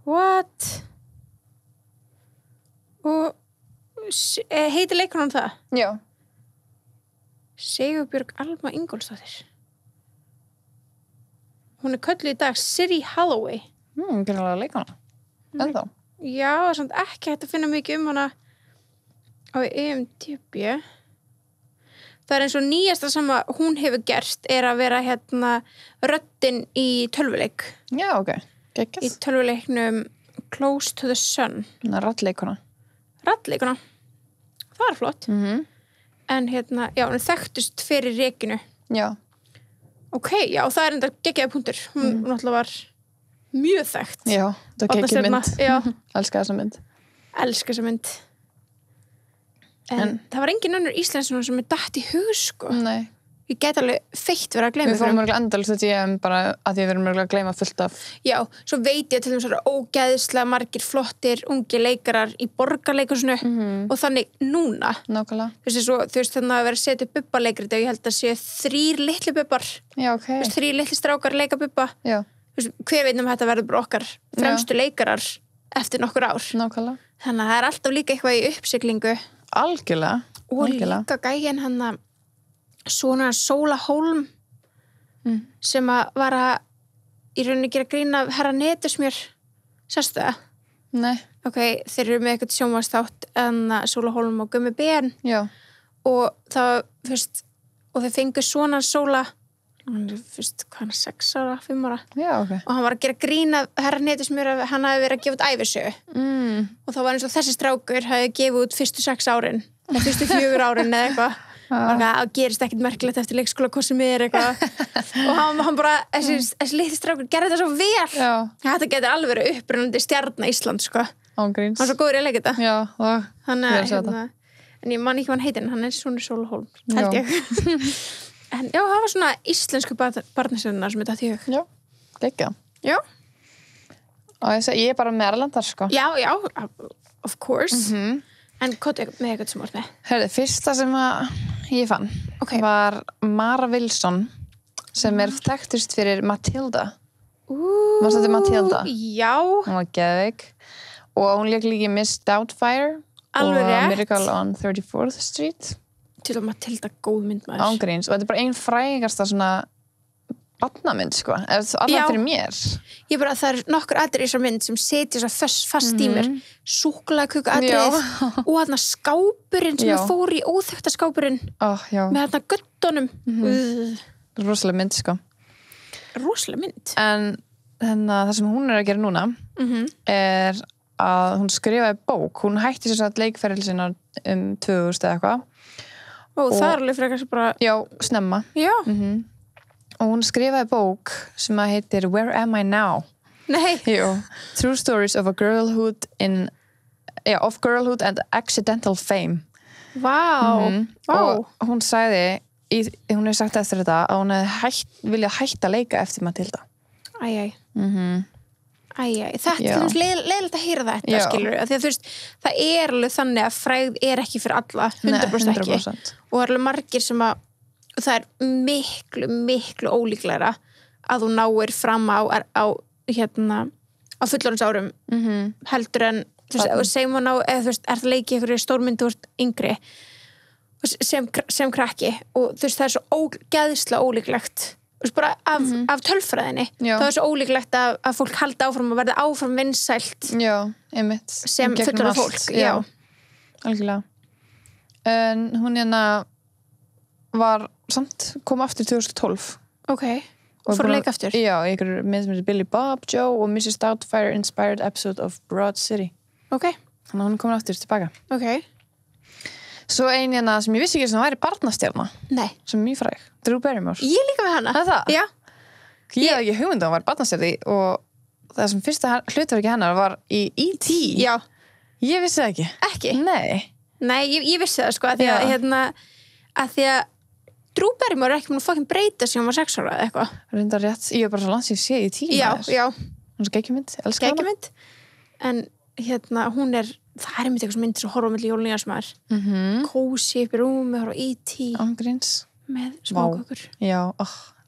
What? Og heitir leikunum það?
Já.
Sigurbjörg Alma Ingólfsdóttir. Hún er kölluð í dag Siri Holloway.
Greinilega leikana. Ennþá.
Já, það er samt ekki hægt að finna mikið hana á IMDb. Það er eins og nýjasta sem hún hefur gert er að vera röddin í tölvuleik.
Já, ok. Gekkjast.
Í tölvuleiknum Close to the Sun.
Raddleikuna.
Raddleikuna. Það er flott. En já, hún þekktust fyrir Regínu.
Já.
Ok, já, það er enda geggjaði punktur. Hún náttúrulega var mjög þekkt.
Já, það var geggjað mynd.
Já.
Elska þessa mynd.
elska þessa mynd en það var engin önnur íslensk sem datt í hug sko
Nei.
Ég get alveg feitt verið að gleyma
Við fórum mörgulega endalist þetta ég bara að ég verið mörgulega að gleyma fullt af
Já, svo veit ég til dæmis að ógeðslega margir flottir ungi leikarar í borgarleikursinu og þannig núna
Nákvæmlega
þú veist þannig að vera að setja upp bubbaleikrit og ég held að séu 3 litli bubbar
Já, ok
3 litli strákar leika bubba
Já
hver veit þetta verður bara okkar fremstu leikarar eftir nokkur ár
Nákvæmlega
Þannig að það alltaf líka eitthvað í uppsiglingu
Algjörlega
og líka gæjan hann að svona Sóla Hólm sem að var að í rauninni gera grín af herra Netusmjör sástu það?
Nei
Ok, þeir eru með eitthvað sjónvarpsþátt en Sóla Hólm og Gummi Ben
Já
og það fyrst og þeir fengu svona Sóla hann er fyrst, hvað hann 6 ára, 5 ára
Já, ok
og hann var að gera grín af herra Netusmjör að hann hafi verið að gefa út ævisögu og þá var eins og þessi strákur hafi gefið út fyrstu 6 árin eða fyrstu 4 árin eða eitthvað og það gerist ekkert merkilegt eftir leikskóla hvað sem eitthvað og hann bara, þessi litli strákur gerði þetta svo vel
Já
þetta getur alveg verið upprennandi stjarna Ísland sko
Ángríns
hann er svo góður í að leika þetta
Já, og
þannig að en ég man ekki hvað hann heitir hann er svona Sóla Hólm, held ég en já, það var svona íslensku barnasennar sem þetta þjók
Já, gekkja
Já
Og ég er bara með Erlendar sko
Já, of course En hvað með eitthvað sem var með?
Hörðu, fyrsta sem að ég fann var Mara Wilson sem er þekktust fyrir Matilda Manstu þetta Matilda?
Já
Hún var geðveik og hún lék líka í Miss Doubtfire
Alveg rétt.
og Miracle on 34th Street
Til að Matilda góð mynd maður
Ángríns og þetta er bara ein frægasta svona barnamynd sko allavega fyrir mér
Ég bara, það er nokkur atriði í þessar mynd sem setja svo fast í mér súkkulaðiköku atrið og þarna skápurinn sem ég fór í óþekkta skápurinn með þarna guttunum
rosalega mynd sko
rosalega mynd
en það sem hún er að gera núna er að hún skrifaði bók hún hætti sér satt leikferil sinna 2000 eða eitthvað
og það er alveg frekar sem bara
já, snemma
já
og hún skrifaði bók sem að heitir Where Am I Now?
Nei.
Jú, True Stories of girlhood and accidental fame.
Vá.
Og hún sagði, hún hefði sagt eftir þetta að hún hefði viljað hætta að leika eftir Matilda.
Æjæj. Þetta er leiðilegt að heyra þetta, skilur því að þú veist, það er alveg þannig að frægð er ekki fyrir alla, 100% ekki. Og það er alveg margir sem að það er miklu ólíklegra að þú náir fram á fullorðinsárum heldur en þú veist, segjum hún á eða þú veist, er það leikið ykkur stórmynd þú veist yngri sem krakki og þú veist, það er svo geðslega ólíklegt þú veist, bara af tölfræðinni það er svo ólíklegt að fólk halda áfram og verða áfram vinsælt sem fullorðið fólk já,
algjörlega en hún var samt kom aftur 2012
og fór að leika aftur
já, ykkur með Billy Bob Joe og Mrs. Doubtfire inspired episode of Broad City þannig að hún kom aftur tilbaka svo ein sem ég vissi ekki sem væri barnastjarna sem er mjög fræg, Drew Barrymore
ég líka með hana
já. Ég hafði ekki hugmynd að hún væri barnastjarni og það sem fyrsta hlutverki hennar var í E.T.
já.
Ég vissi það ekki? Nei,
ég vissi það sko að því að Drew Barrymore er ekki múin að fucking breyta sem hún var 6 ára eða eitthvað.
Reyndar rétt, ég var bara svo langt sem ég sé í 10
Já.
Hún er skeggjumynd, elskar hana.
Skeggjumynd. En hún er, það er einmitt eitthvað sem myndir svo horfa á milli jólnýja sem er. Kósi upp í rúmi, horfa á E.T.
Ángríns.
Með smákökur.
Já,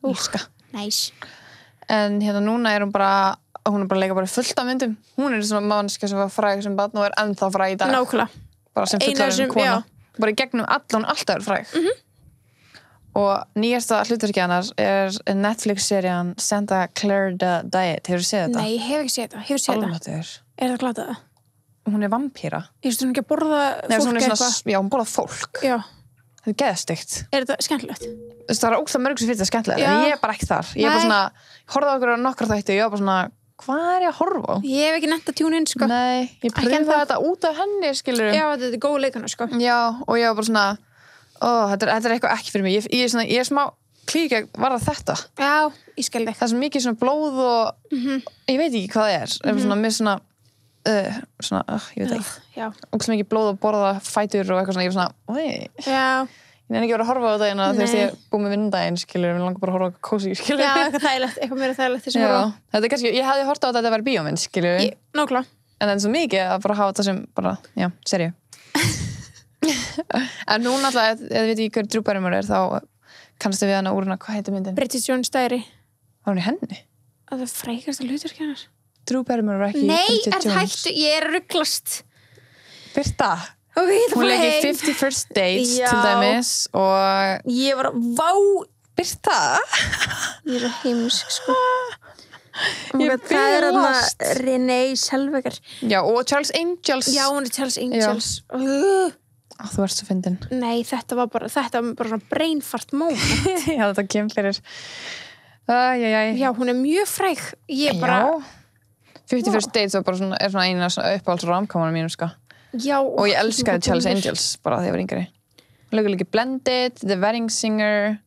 elska.
Nice.
En núna er hún bara að leika bara fullt af myndum. Hún er svona mannskja sem var fræg sem barn og er ennþá fræg í dag.
Nákvæmlega.
Bara sem fullorðin kona. Bara í gegnum hún alltaf er fræg. Og nýjasta hlutverki hennar er Netflix-serían Santa Clarita Diet. Hefur þú séð þetta?
Nei, ég hef ekki séð þetta. Hefur þú séð þetta? Er það glatað?
Hún er vampíra.
Ég veist hún ekki að borða fólk eitthvað?
Já, hún borða fólk.
Já.
Það er geðstygt.
Er þetta skemmtilegt?
Það er ógeðslega mörg sem finnst það skemmtilegt. En ég er bara ekki þar. Ég er bara svona, horfði á okkur á nokkra þætti og ég var bara svona, hvað er ég að horfa á? Ég hef ekki nefnt að tjúna inn, sko. Nei, ég pröfaði þetta út af henni, skilur. Já, þetta er góð leikana, sko. Já, og ég var bara svona þetta er eitthvað ekki fyrir mig ég er smá klíka varða þetta ég skil þig það er svo mikið svona blóð og ég veit ekki hvað það er svona, með svona svona, ég veit ekki.
Já.
Ógeðslega mikið blóð og borða fætur og eitthvað svona, ég var svona, oi.
Já.
Ég nefnir ekki að vera að horfa á þetta en þú veist ég búið með vinnudaginn, skilur, við langar bara að horfa á kósí, skilur.
Já, eitthvað þægilegt, eitthvað meira þægilegt þessum horfa.
Þetta er kannski, ég hefði hort á þetta að vera bíómynd, skilur.
Nákvæmlega.
En það er svo mikið að bara hafa þetta sem bara, já, seríu. En hún alltaf, ef þið veit ekki hver Drew Barrymore þá kannastu við hana úr hana, hvað heitir myndin?
Bridget Jones Diary.
Var hún í henni?
Það er frækasta hlutverk hennar.
Drew Barrymore var ekki
Bridget Jones. Nei, hættu, ég að rugglast.
Birta.
Okay,
hún leikir 50 First Dates til dæmis og
ég var vá
Birta
ég er heimsk sko
ég byrjast
Renée Zellweger
já og Charles Angels
já hún er Charles Angels
þú ert svo fyndin
nei þetta var bara svona brainfart moment
já þetta kemur fyrir
já hún er mjög fræg ég bara
50 First Dates var bara svona, er svona eina uppáhalds romcomanum mínum sko
já,
og ég elskaði Charles Angels bara þegar ég var yngri lögur líka Blended, The Wedding Singer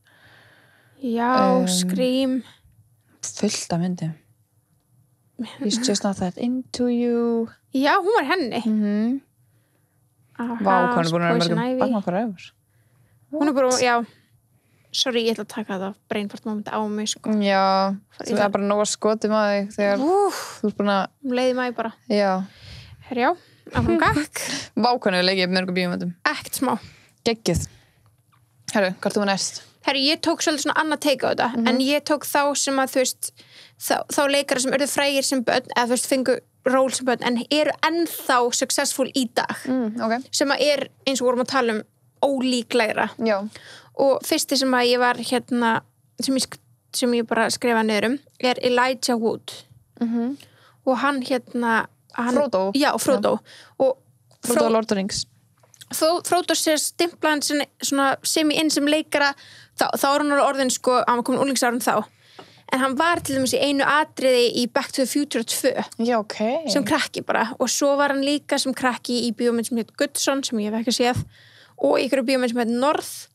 já, Scream
fullt af myndum He's Just Not That Into You
já, hún var henni
vá, hvað er búin að vera mörgum Batman Forever
hún er bara, já sorry, ég ætla að taka það brainfart moment á mig sko.
já, það er bara nóg að skotum að þig þegar þú ert búin að
leiði mig bara
já,
herjá áfram gakk
vákvæmlega leikið upp mörgum bíómyndum
ekkert smá
geggið herru, hvað þú var næst?
herru, ég tók svolítið svona annað take á þetta en ég tók þá sem að þú veist þá leikara sem urðu frægir sem börn eða þú veist fengu ról sem börn en eru ennþá successful í dag
okay.
sem að er eins og vorum að tala um ólíklegra
já.
og fyrsti sem að ég var hérna sem ég bara skrifa niður er Elijah Wood og hann hérna
Frodo
já, Frodo og
Frodo Lord of the Rings
Frodo sér stimplaðan svona sem sem leikara þá er hann orðin sko, hann var komin úlingsárum þá en hann var til dæmis í einu atriði í Back to the Future 2
já, okay.
sem krakki bara og svo var hann líka sem krakki í bíómynd sem heit Goodson sem ég hef ekki séð og í ykkur bíómynd sem heit North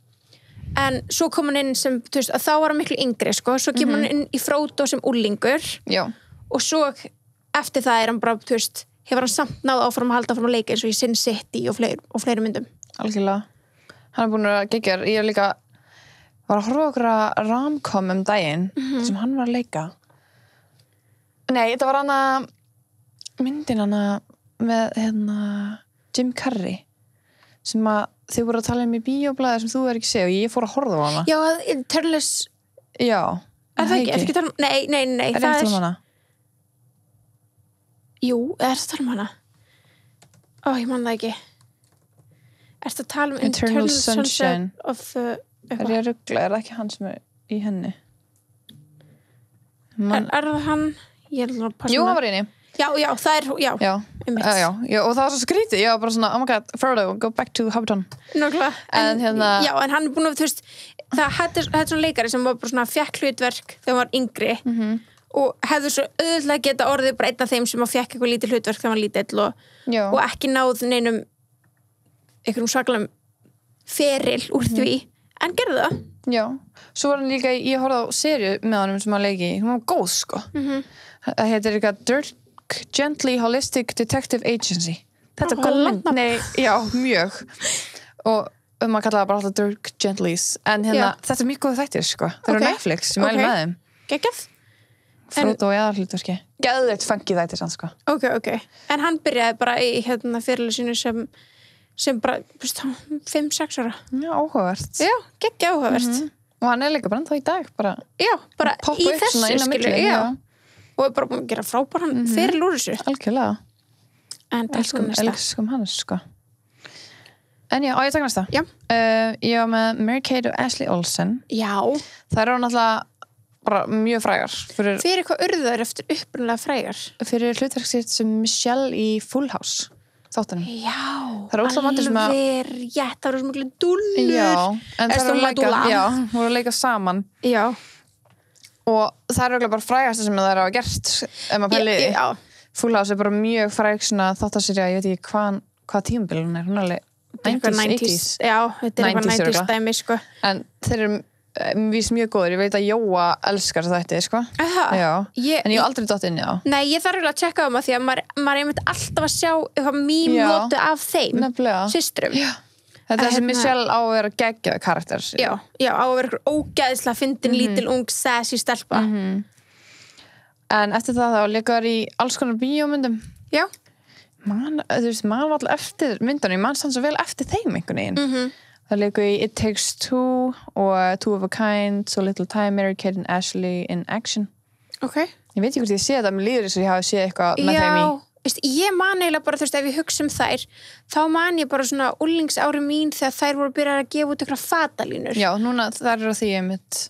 en svo kom hann inn sem, þú veist, að þá var hann miklu yngri sko, svo kemur hann inn í Frodo sem úlingur
já.
og svo eftir það hann bara, þú veist, hefur hann samt náð áfram að halda áfram að leika eins og í Sin City og fleiri myndum.
Algjörlega. Hann er búin að gegja, ég er líka var að horfa okkur að romcom daginn sem hann var að leika. Nei, þetta var hana myndin hana með Jim Carrey sem að þau voru að tala í bíóblaði sem þú ekki séð og ég fór að horfa á hana.
Já, Turles
já,
er það ekki tala nei,
það er hana.
Jú, er það tala hana? Ó, ég man það ekki. Er það tala
Eternal Sunshine
of the...
Er ég að rugla? Er það ekki hann sem er í henni?
Er það hann?
Jú, hann var inni.
Já, það er, já.
Já, og það var svo skrítið. Ég var bara svona, oh my god, Frodo, go back to Hobbiton.
Nákvæmlega.
En
já, en hann er búin að, þú veist, þetta er svona leikari sem var bara svona fekk hlutverk þegar hann var yngri og hefði svo auðvitað geta orðið bara einn af þeim sem fekk eitthvað lítið hlutverk þegar hann var lítill og ekki náð neinum einhverjum svakalegum feril úr því, en gerði það. Já.
Svo var hann líka, ég horfði á seríu með honum sem hann leiki, hún var góð, sko. Það heitir eitthvað Dirk Gently Holistic Detective Agency. Þetta er góð mynd. Nei, já, mjög. Og maður kallaði bara alltaf Dirk Gentlys. En þetta er mjög góð þættir, sko. Það eru Netflix, ég mæli með þeim.
Geggjað.
Frodo og aðalhlutverki. Geðveikt fengið þættir sann, sko.
Ok. En hann byrjaði bara í fyrirlegu sínu sem bara 5-6 ára.
Já, áhugavert.
Já, geggjað áhugavert.
Og hann er líka bara ennþá í dag, bara.
Já, bara í þessu,
skilur.
Já. Og er bara búin að gera frábæran fyrir úr þessu.
Algjörlega.
En
elskum hans, sko. En já, ég taka næsta.
Já.
Ég var með Mary-Kate og Ashley Olsen.
Já.
Það eru náttúrulega bara mjög frægar.
Fyrir hvað urðu þær eftir upprunalega frægar?
Fyrir hlutverk sitt sem Michelle í Full House. Þáttunum.
Já.
Það eru ótrúlega mandir sem að...
Alveg, það eru svo mjög dúllur.
Já. En það eru að leika saman.
Já.
Og það eru bara frægast sem það eru að gert ef maður pæliði.
Já.
Full House er bara mjög fræg svona þáttaserja, ég veit ekki hvað tímabil hún er alveg 90s, 80s.
Já, þetta er eitthvað 90s dæmi, sko.
En þeir eru vís mjög góður, ég veit að Jóa elskar þetta, sko.
Aha.
Já, en ég hef aldrei dott inn á.
Nei, ég þarf að tjekka um að því að maður einmitt alltaf að sjá eitthvað mím-notu af þeim.
Nefnilega.
Systrum.
Já. Þetta sem Michelle á að vera geggjaði karakter.
Já, á að vera ógeðslega fyndin lítil ung sassy stelpa.
En eftir það þá leikaður í alls konar bíómyndum.
Já.
Man var alltaf eftir myndunum, ég man sann svo vel eftir þeim einhvern veginn. Það leikaðu í It Takes Two og Two of a Kind, So Little Time, Mary-Kate and Ashley in Action.
Ok.
Ég veit ekki hvort ég sé þetta, mér líður þess að ég hafi séð eitthvað með þeim í.
Já, ég man eiginlega bara, ef ég hugsa um þær, þá man ég bara svona úlingsári mín þegar þær voru byrjað að gefa út eitthvað fatalínur.
Já, núna þær eru því einmitt.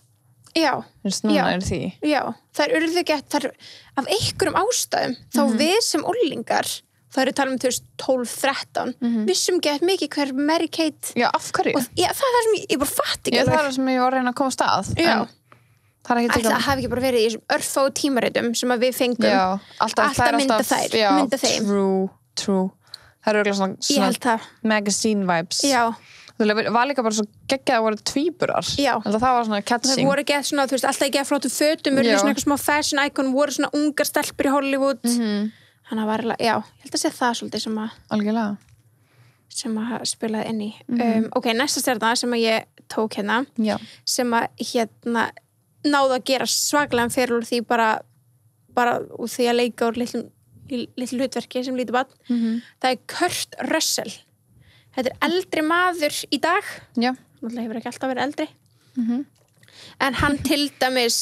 Já.
Núna eru því.
Já, þær urðu gett, af einhverjum ástæðum, þá við sem úlingar, það eru talað um 12-13, vissum gett mikið hver Mary-Kate.
Já, af hverju?
Já, það er það sem ég bara fatt ekki.
Já, það er það sem ég var að reyna að koma stað.
Já.
Það
hafi ekki bara verið í þessum örfá tímaritum sem að við fengum alltaf mynda þeim.
True. Það eru svona magazine vibes.
Já.
Það var líka bara svo geggjað að voru tvíburar.
Já.
Það var svona catching.
Það voru gett svona, alltaf ekki að flottu fötum, voru svona eitthvað smá fashion icon, voru svona ungar stelpur í Hollywood. Þannig að var ég held að sé það svolítið sem að
algjörlega.
Sem að spilaði inn í. Ok, næsta stjarna sem að ég tók hérna, sem að náðu að gera svaklegan fyrir úr því bara úr því að leika úr litlu hlutverki sem lítið barn. Það er Kurt Russell. Þetta er eldri maður í dag.
Já.
Náttúrulega hefur ekki alltaf verið eldri. En hann til dæmis,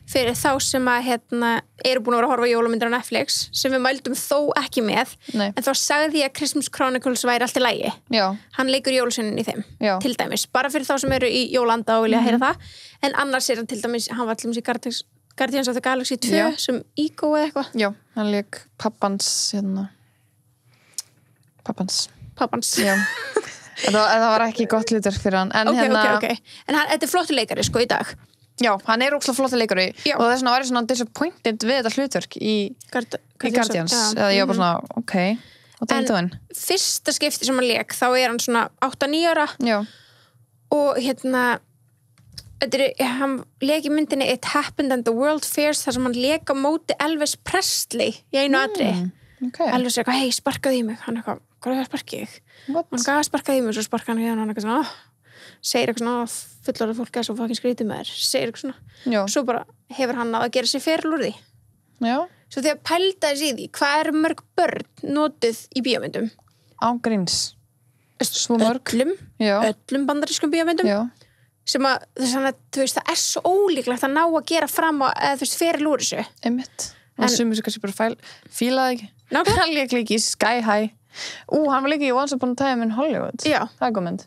fyrir þá sem að eru búin að vera að horfa á jólamyndir á Netflix sem við mældum þó ekki með.
Nei.
En þá sagði ég að Christmas Chronicles væri allt í lagi.
Já.
Hann leikur jólasveinin í þeim.
Já.
Til dæmis, bara fyrir þá sem eru í jólanda og vilja heyra það. En annars er hann til dæmis, hann var til dæmis í Guardians of the Galaxy 2 sem Ego eða eitthvað.
Já, hann leik pappans Já. það var ekki gott hlutverk fyrir hann. En
Ok. En þetta er flottur leikari sko í dag.
Já, hann er ógeðslega flottur leikari og þess vegna var ég svona disappointed við þetta hlutverk í Guardians. Eða ég var bara svona, ok, what are you doing?
En fyrsta skipti sem hann leik, þá er hann svona 8-9 ára.
Já.
Og hann leik í myndinni It Happened and the World Fairs þar sem hann leik á móti Elvis Presley í einu atriði.
Okay.
Elvis er eitthvað, hei, sparkaði í mig. Hann er eitthvað, hvað er það sparkið ég? Hann gaf sparkaði í mig, svo sparkaði hann hérna og hann eitthvað svona, segir eitthvað svona fullorðið fólk er svo fucking skrítið með þér, segir eitthvað svona. Svo bara hefur hann að gera sér feril úr því.
Já.
Svo þegar pældaðis í því, hvað eru mörg börn notuð í bíómyndum?
Ágríns. Svo mörg.
Öllum bandarískum bíómyndum.
Já.
Sem að, það er svo ólíklegt að ná að gera fram á, eða feril úr þessu.
Einmitt. Og sumir sem kannski bara fílaði ekki.
Nákvæmlega.
Hann leik líka í Sky High. Hann var líka í Once Upon a Time in Hollywood.
Já.
Það er góð mynd.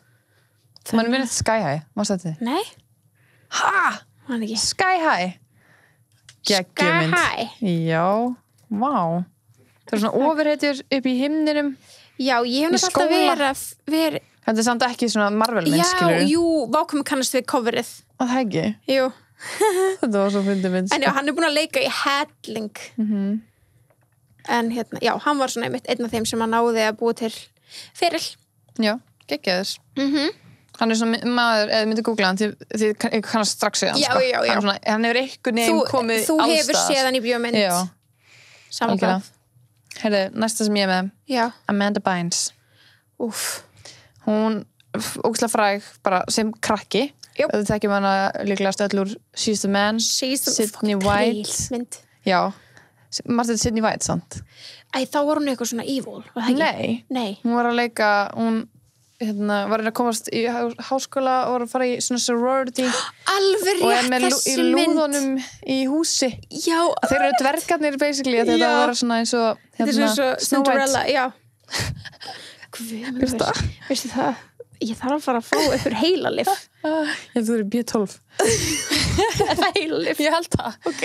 Man er minnið Sky High, mást þetta þið?
Nei. Man ekki.
Sky High. Geggjumynd.
Sky High.
Já, vá. Það er svona ofurhetjur upp í himninum.
Já, ég hef náttúrulega verið.
Þetta er samt ekki svona Marvel-mynd, skilur.
Já, vákum kannast við coverið.
Það ekki?
Jú.
Þetta var svo fyndið mynd.
En já, hann er búin að leika í Helling. En já, hann var svona einmitt einn af þeim sem hann náði að búa til feril.
Já, geggjaður. Hann er svona maður, eða myndi googla hann því ég kannast strax við hann, sko.
Já.
Hann hefur einhvern veginn komið allstaðar.
Þú hefur séð hann í bíómynd.
Já.
Samanlega.
Heyrðu, næsta sem ég er með.
Já.
Amanda Bynes.
Úff.
Hún ógeðslega fræg bara sem krakki. Þú þekkjum hana líklegast öll úr She's the Man. Sydney White.
Mynd.
Já. Martin Sydney White, sant?
Þá var hún eitthvað svona evil, var það ekki? Nei.
Hún var að leika, hún var að komast í háskóla og var að fara í svona sorority.
Alveg rétt þessi mynd.
Og með lúðunum í húsi.
Já.
Þeir eru dvergarnir basically, þetta var að vera svona eins og
þetta er svo Cinderella, já. Veistu það? Ég þarf að fara að fá ykkur heilalif.
Þú eru B12.
Er það heilalif?
Ég held það.
Ok.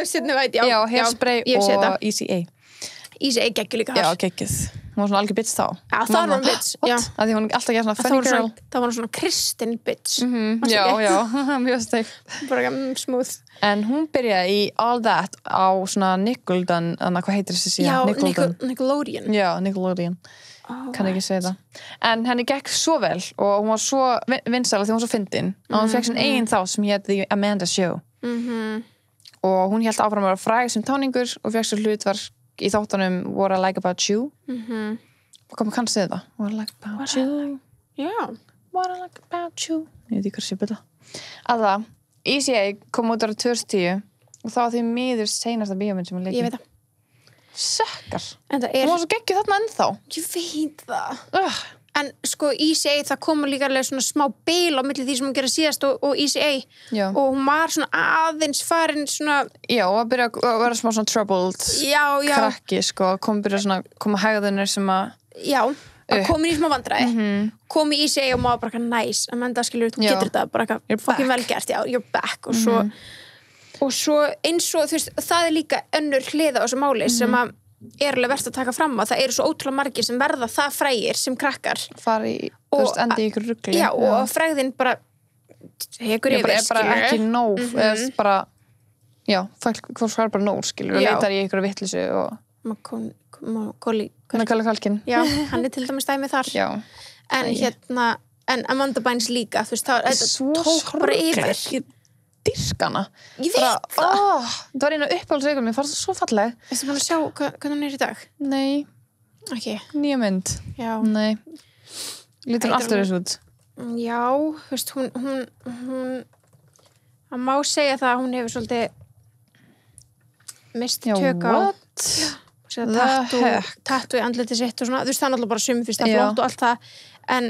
Sydney White, já.
Já, Hairspray og ECA.
ECA geggjur líka
þar. Já, geggjuð. Hún var svona algjör bitch þá.
Já, það var hún bitch. Já.
Að því hún alltaf gerði svona funny girl.
Það var svona kristin bitch.
Já, mjög steikt.
Bara smooth.
En hún byrjaði í All That á svona Nickelodeon, hvað heitir þessi síðan?
Já, Nickelodeon.
Já, Nickelodeon. Kann ekki segja það. En henni gekk svo vel og hún var svo vinsæl því hún var svo fyndin. Og hún fekk sin eigin þá sem hét The Amanda Show. Og hún hélt áfram að vera fræg sem táningur og fekk svo hlutverk í þáttunum What I Like About You. Og hvað kannst þið það? What I Like About You.
Já.
What I Like About You. Ég veit ekki hvað sé betur. Að það, ECA kom út ára 2010 og þá því miður seinasta bíómynd sem hún leikir.
Ég veit það.
Sökkar.
En það
hún var svo geggjuð þarna ennþá.
Ég veit það. En sko ECA, það kom líka alveg svona smá bil á milli því sem hún gerði síðast og ECA.
Já.
Og hún var svona aðeins farin svona...
Já, og að byrja að vera smá svona troubled krakki, sko. Koma hegðunir sem að... Já, að komin í smá vandræði. Kom í ECA og maður bara næs. Amanda, skilur, þú getur þetta bara fucking vel gert. Já, you're back. Og svo eins og, þú veist, það líka önnur hliða á þessu máli sem að alveg verst að taka fram að það eru svo ótrúlega margir sem verða það frægir sem krakkar fari í, þú veist, endi í ykkur rugli
og frægðin bara hekur yfir,
er bara ekki nóg eða bara, fólk er bara nóg, skilur, og leitar í ykkur vitleysu og
Macaulay
Culkin
hann til dæmis dæmi þar en Amanda Bynes líka, þú veist, það tók bara yfir
dyrkana.
Ég veit það.
Það var einu uppáhaldsreikul, mér fannst það svo falleg.
Veistu búin að sjá hvernig hún í dag?
Nei.
Ekki.
Nýja mynd.
Já.
Nei. Lítur hún alltaf þessu út?
Já, þú veist, hún að má segja það að hún hefur svolítið mist tök á tattu í andliti sitt og svona, þú veist, það er náttúrulega bara sumum fyrst að flott og allt það, en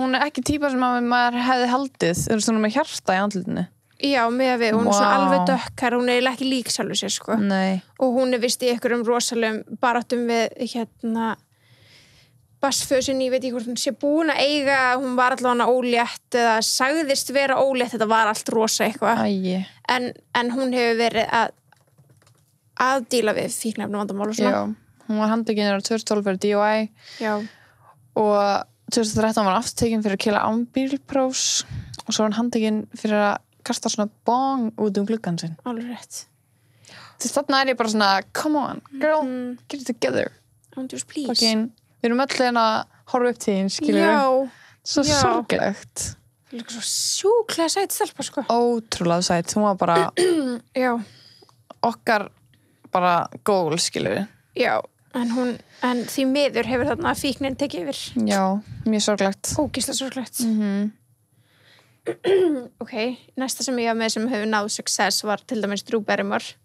hún er ekki típa sem maður hefði haldið, þú veist, hún er með hjarta í andlitinu.
Já, með við, hún er svona alveg dökkar, hún er ekki lík sjálfur sér, sko.
Nei.
Og hún er vist í einhverjum rosalegum baráttum við, bassfösun, ég veit ekki hvort hún sé búin að eiga, hún var allavega ólétt eða sagðist vera ólétt, þetta var allt rosa eitthvað. En hún hefur verið að díla við fíkniefnum vandamál og svona.
Já, hún var handtekinn ára 2012 fyrir DOI. Já. Og 2013 var aftekinn fyrir að kela ámbílprófs og svo var hann handtekinn fyrir að kasta svona bong út gluggann sinn.
Alveg rétt.
Þarna er ég bara svona, come on, girl, get it together.
Just please.
Fucking, við erum öll að horfa upp til þín, skilur við.
Já.
Svo sorglegt.
Það er líka svo sjúklega sæt stelpa, sko.
Ótrúlega sæt, hún var bara okkar bara goal, skilur við.
Já, en því miður hefur þarna fíknin tekið yfir.
Já, mjög sorglegt.
Ógeðslega sorglegt. Ok, næsta sem ég var með sem hefur náð success var til dæmis Drew Barrymore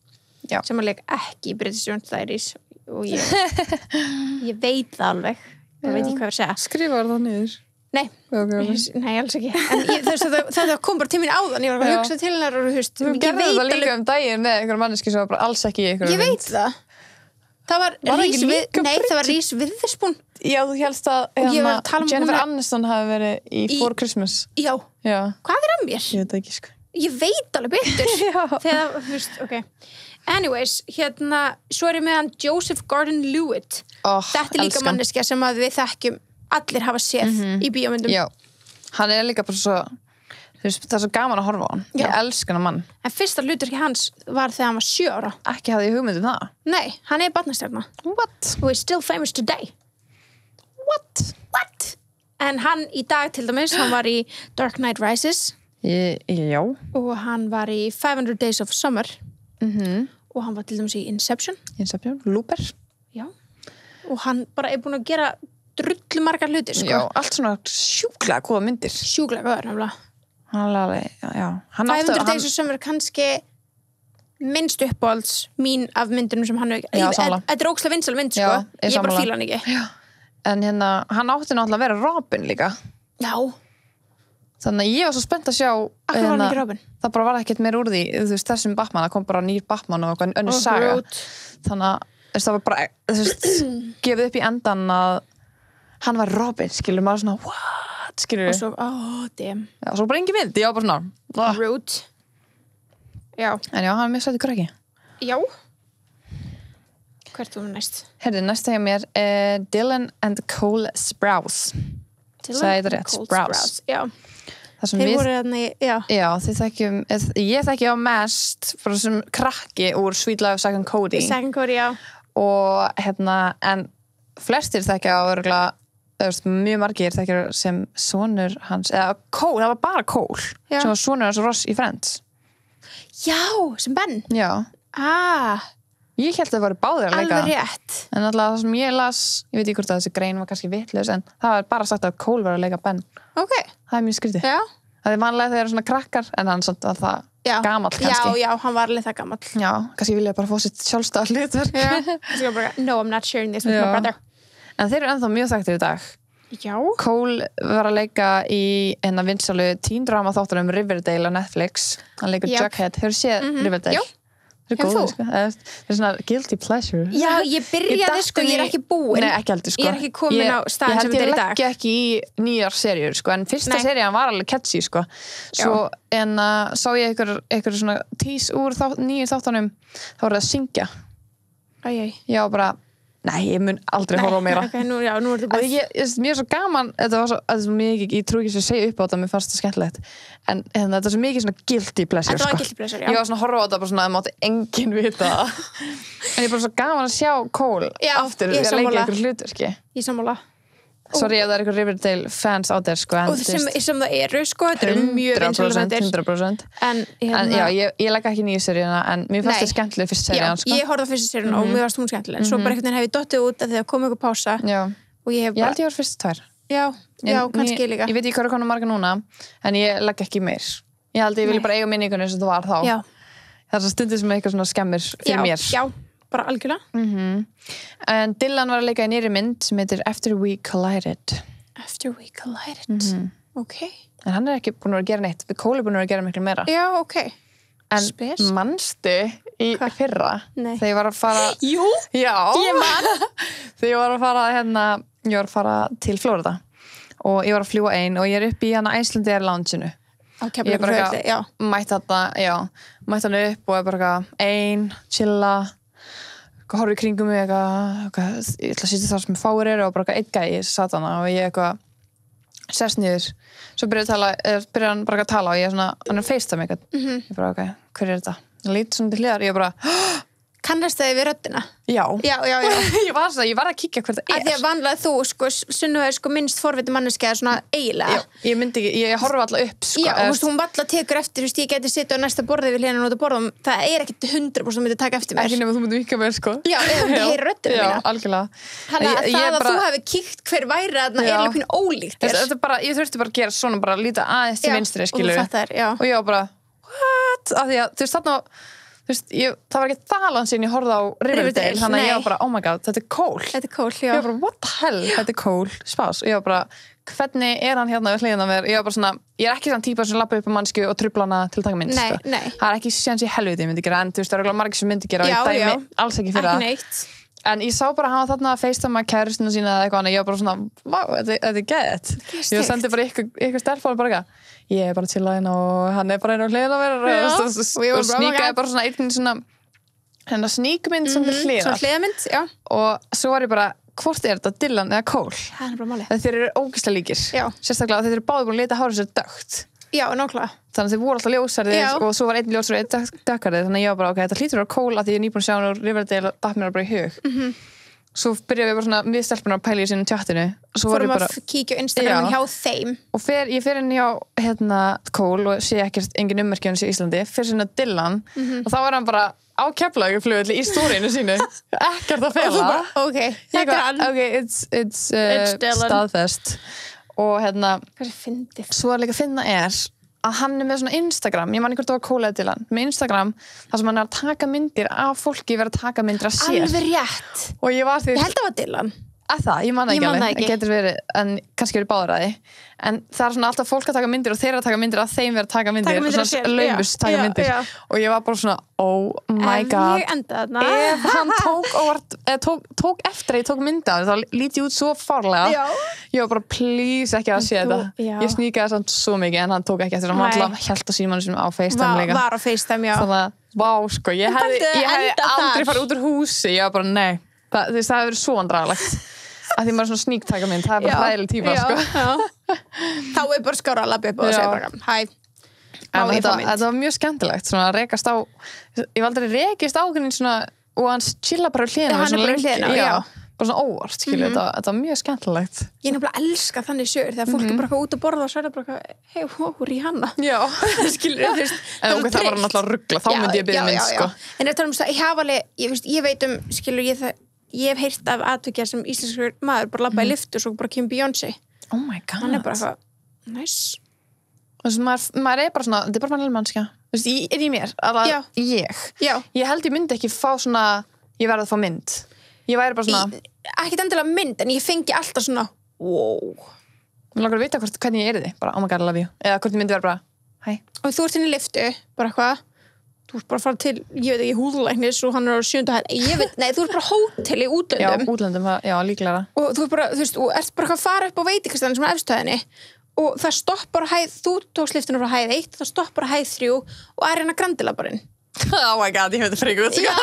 sem að leik ekki í British Jones Diaries og ég veit það alveg ég veit ekki hvað ég var að segja.
Skrifaðu það niður?
Nei, alls ekki en það kom bara til mín áðan ég var að hugsa til hennar og
þú gerði það líka daginn með einhverjum manneski sem var bara alls ekki í einhverjum
ég veit það var Reese Witherspoon.
Já, þú hélst að Jennifer Aniston hafi verið í For Christmas.
Já. Hvað er að mér?
Ég veit ekki, sko.
Ég veit alveg betur. Þegar, þú veist, ok. Anyways, svo er ég með hann Joseph Gordon-Levitt. Þetta er líka manneskja sem að við þekkjum allir hafa séð í bíómyndum.
Já. Hann er líka bara svo... það er svo gaman að horfa á hann. Ég elska hann mann.
En fyrsta hlutverki hans var þegar hann var 7 ára.
Ekki hafði ég hugmynd það.
Nei, hann er barnastjarna.
What?
Og is still famous today. What? En hann í dag til dæmis, hann var í Dark Knight Rises.
Já.
Og hann var í 500 Days of Summer. Og hann var til dæmis í Inception.
Looper.
Já. Og hann bara er búin að gera drullu margar hluti, sko.
Já, allt svona sjúklega góða myndir.
Sjúklega góða, nefnilega.
500
Days of Summer kannski minnst uppáhalds mín af myndunum sem hann þetta er ógeðslega vinsæl mynd, sko. Ég bara fíla hann ekki.
Já. En hann átti náttúrulega að vera Robin líka. Já. Þannig að ég var svo spennt að sjá
Akkur var hann ekki Robin?
Það bara var ekkert meir úr því, þú veist, þessum Batman, það kom bara nýr Batman og eitthvað önnur saga. Þannig að það var bara, þú veist, gefið upp í endan að hann var Robin, skilur maður svona, what, skilur
og svo, damn.
Já, svo bara engin mynd, ég var bara svona
rude. Já.
En já, hann er mjög sætur krakki.
Já. Hvert þú næst?
Herðu, næsta hjá mér Dylan and Cole Sprouse. Sagði þetta rétt, Sprouse.
Já.
Þeir
voru þarna
Já, ég þekki á mest bara sem krakki úr Sweet Life of Zack and Cody.
Zack and Cody, já.
Og en flestir þekkja á örugglega mjög margir þekkja sem sonur hans, eða Cole, það var bara Cole sem var sonur hans Ross í Friends.
Já, sem Ben.
Já. Ég held að það var báðir að leika.
Alveg rétt.
En alltaf það sem ég las, ég veit ekki hvort að þessi grein var kannski vitlaus, en það var bara sagt að Cole var að leika Ben.
Ok.
Það mjög skrítið.
Já.
Það vanlega þegar svona krakkar, en hann samt að það gamall kannski.
Já, hann var alveg það gamall.
Já, kannski vilja bara fá sitt sjálfstæða hlutverk.
Já, bara, no, I'm not sharing this with my brother.
En þeir eru ennþá mjög þekktir í dag.
Já.
Cole var að leika í vinsalu teen drama þáttunum Riverdale á Netflix. Hann leikur Jughead. Hefur séð Riverdale?
Já.
Hefur þú? Það er svona guilty pleasure.
Já, ég byrjaði ég er ekki búin.
Nei, ekki heldur
Ég er ekki komin á staðin sem þetta er í dag.
Ég legg ekki í nýjar seríur, en fyrsta serían var alveg catchy, Svo, sá ég einhver svona tís úr nýjum þáttunum, þá voru það að syngja. Já, bara nei, ég mun aldrei horfa á meira.
Okay, nú er þetta búið.
Mér er svo gaman, þetta var svo mikið, ég trúi ekki að segja upp á þetta, mér fannst það skemmtilegt. En þetta er svo mikið svona guilty pleasure,
Þetta var guilty pleasure, já.
Ég var svona að horfa á þetta bara svona, það mátti enginn vita það. En ég er bara svo gaman að sjá Cole aftur, að leika ykkur hlutverki.
Ég sammála.
Sorry ef það er eitthvað Riverdale fans á þér,
Og sem það eru, þetta eru mjög vinsælir þættir.
100%.
En
já, ég legg ekki nýju seríuna, en mér fannst það skemmtileg fyrst serían,
Já, ég horfði á fyrstu seríuna og mér fannst hún skemmtileg. En svo bara einhvern veginn hef ég dottið út að það kom eitthvað pása.
Já.
Og ég hef
bara... Ég held ég var fyrst tvær.
Já, kannski líka.
Ég veit ekki hvað er konar marga núna, en ég legg ekki meir. Ég held ég vilja bara eiga minningunni sem það var þá.
Já.
Það er svo stundið sem eitthvað svona skemmir fyrir mér.
Já, bara algjörlega.
En Dylan var að leika í nýrri mynd sem heitir After We Collided.
After We Collided. Ok.
En hann er ekki búin að gera neitt. Cole er búin að gera miklu meira.
Já, ok.
En manstu í fyrra þegar ég var að fara...
Jú,
já.
Ég man.
Þegar ég var að fara til Florida og ég var að fljúga ein og ég er upp í Icelandair loungeinu. Ég bara mætti hann upp og er bara ein, chilla, horfði í kringum mig eitthvað, ég ætla að sitja þar sem fáir eru og bara einn gæi satt hana og ég eitthvað sest niður, svo byrjaði hann bara að tala og ég svona, hann er FaceTime eitthvað, ég bara hver er þetta? Ég lít svona til hliðar, ég bara
Kannast það við röddina?
Já.
Ég
var að kíkja hver það er.
Því að vanlega þú, Sunniva er minnst forviti manneskja svona eiginlega.
Já, ég horfa alltaf upp,
Já, og hún alltaf tekur eftir, ég geti sitta á næsta borði við hliðina og nota borðum, það er ekkert 100% myndi taka eftir mér.
Ekki nema þú myndi vika mér,
Já, eða þú heyrir röddina mína.
Já, algjörlega.
Þannig að það að þú hefði kíkt hver væri þarna er alveg ólíkt þér.
Ég þurfti bara að gera svona, bara líta aðeins til vinstri, skilur.
Og
ég var bara, what? Af því að, þú veist, þarna það var ekki þalan sín ég horfði á Riverdale, þannig að ég var bara, oh my god, þetta er Cole.
Já.
Ég var bara, what the hell, þetta er Cole, Sprouse. Og ég var bara, hvernig er hann hérna við hliðina mér? Ég var bara svona, ég er ekki þann típa sem lappa upp á mannsku og trufla hana til að taka mynd,
Nei.
Það er ekki séns í helviti ég myndi gera, en þú veist, það er margir sem myndi gera og ég dæmi alls ekki fyrir það. En ég sá bara hann þarna að FaceTime kærustuna sína eða eitthvað, en ég var bara svona, vá, þetta er gett. Ég sendi bara ykkur stelpa og bara ég er bara til að og hann er bara einn á hliðina mér og sníkaði bara svona einn svona sníkmynd sem til hliðar.
Svona hliðamynd, já.
Og svo var ég bara, hvort er þetta, Dylan eða Cole?
Það er bara málið.
Þeir eru ógeðslega líkir.
Já.
Sérstaklega að þeir eru báðir búin að lita hárið sér dökkt.
Já, nákvæmlega.
Þannig að þeir voru alltaf ljósarðir og svo var einn ljósarðir, einn dökkarðir. Þannig að ég var bara, ok, þetta hlýtur að Cole að því ég er nýbúin að sjá hann og Riverdale datt mér bara í hug. Svo byrjaði við bara svona við stelpunar að pæla í sínum tjattinu.
Fórum að kíkja á Instagramin hjá þeim.
Og ég fer inn hjá Cole og sé ekkert engin ummerki hans í Íslandi. Fer sinna Dylan og þá var hann bara á Keflavíkurflugvelli í stórinu sínu. Ekkert að fela.
Ok, þetta er hann.
Ok, it's staðfest. Og
hvað er fyndið?
Svo að líka finna að hann er með svona Instagram, ég man ekki hvort það var Cole eða Dylan, með Instagram þar sem hann er að taka myndir af fólki verið að taka myndir af sér.
Alveg rétt.
Og ég var því...
Ég held að það var Dylan.
Ég man það ekki alveg, getur verið, en kannski verið báður að því. En það er svona alltaf fólk að taka myndir og þeir að taka myndir að þeim verið að taka myndir og svona laumust taka myndir. Og ég var bara svona, oh my god.
Ég enda þarna.
Ef hann tók eftir að ég tók mynda af því, þá líti ég út svo farlega. Ég var bara, please ekki að sé þetta. Ég sníkaði samt svo mikið, en hann tók ekki eftir. Hann var alltaf hjælt á símanum sínum á FaceTime líka.
Var á FaceTime, já.
Þannig að, vá, sko, ég hefði aldrei farið út úr húsi. Ég var bara, nei. það hefur verið svo andralegt að því maður er svona sníktæka mynd, það er bara hræðileg típa sko.
Þá er bara skára að labba upp og segja bara hæ,
en þetta var mjög skemmtilegt svona að rekast á, ég var aldrei rekist á hvernig svona, og hans chilla bara hliðina
hann er bara hliðina, já
bara svona óvart, skilju, þetta var mjög skemmtilegt
ég nefnilega elska þannig sögur þegar fólk er bara út að borða og svo er það bara hei, Rihanna skilju, þú veist
það var náttúrulega ruggla, þá myndi ég byrja mynd sko.
En ég tala það, ég hafa alveg ég veit skilju, ég hef heyrt af atvikja sem íslenskur maður bara labba í lyftu og svo bara kemur Beyoncé
oh my god
hann er bara eitthvað nice
maður er bara svona, þetta er bara mannileg mannskja þú veist, er ég mér, ég held ég myndi ekki fá svona ég verði að fá mynd ég væri bara svona
ekkert endilega mynd, en ég fengi alltaf svona wow
mér langar að vita hvernig ég er þið, bara oh my god I love you eða hvort ég myndi vera bara, hæ
og þú ert inn í lyftu, bara eitthvað þú ert bara að fara til, ég veit ekki, húðlæknis og hann er á 7. hæð, nei, þú ert bara hótel í útlöndum
líklega
og þú ert bara, þú veist, og ert bara að fara upp á veitingastæðin sem er efstöðinni og það stoppar á hæð, þú tókst lyftuna frá hæð 1, það stoppar á hæð 3 og Ariana Grande labbarinn
oh my god, ég hef þetta frekar út
já,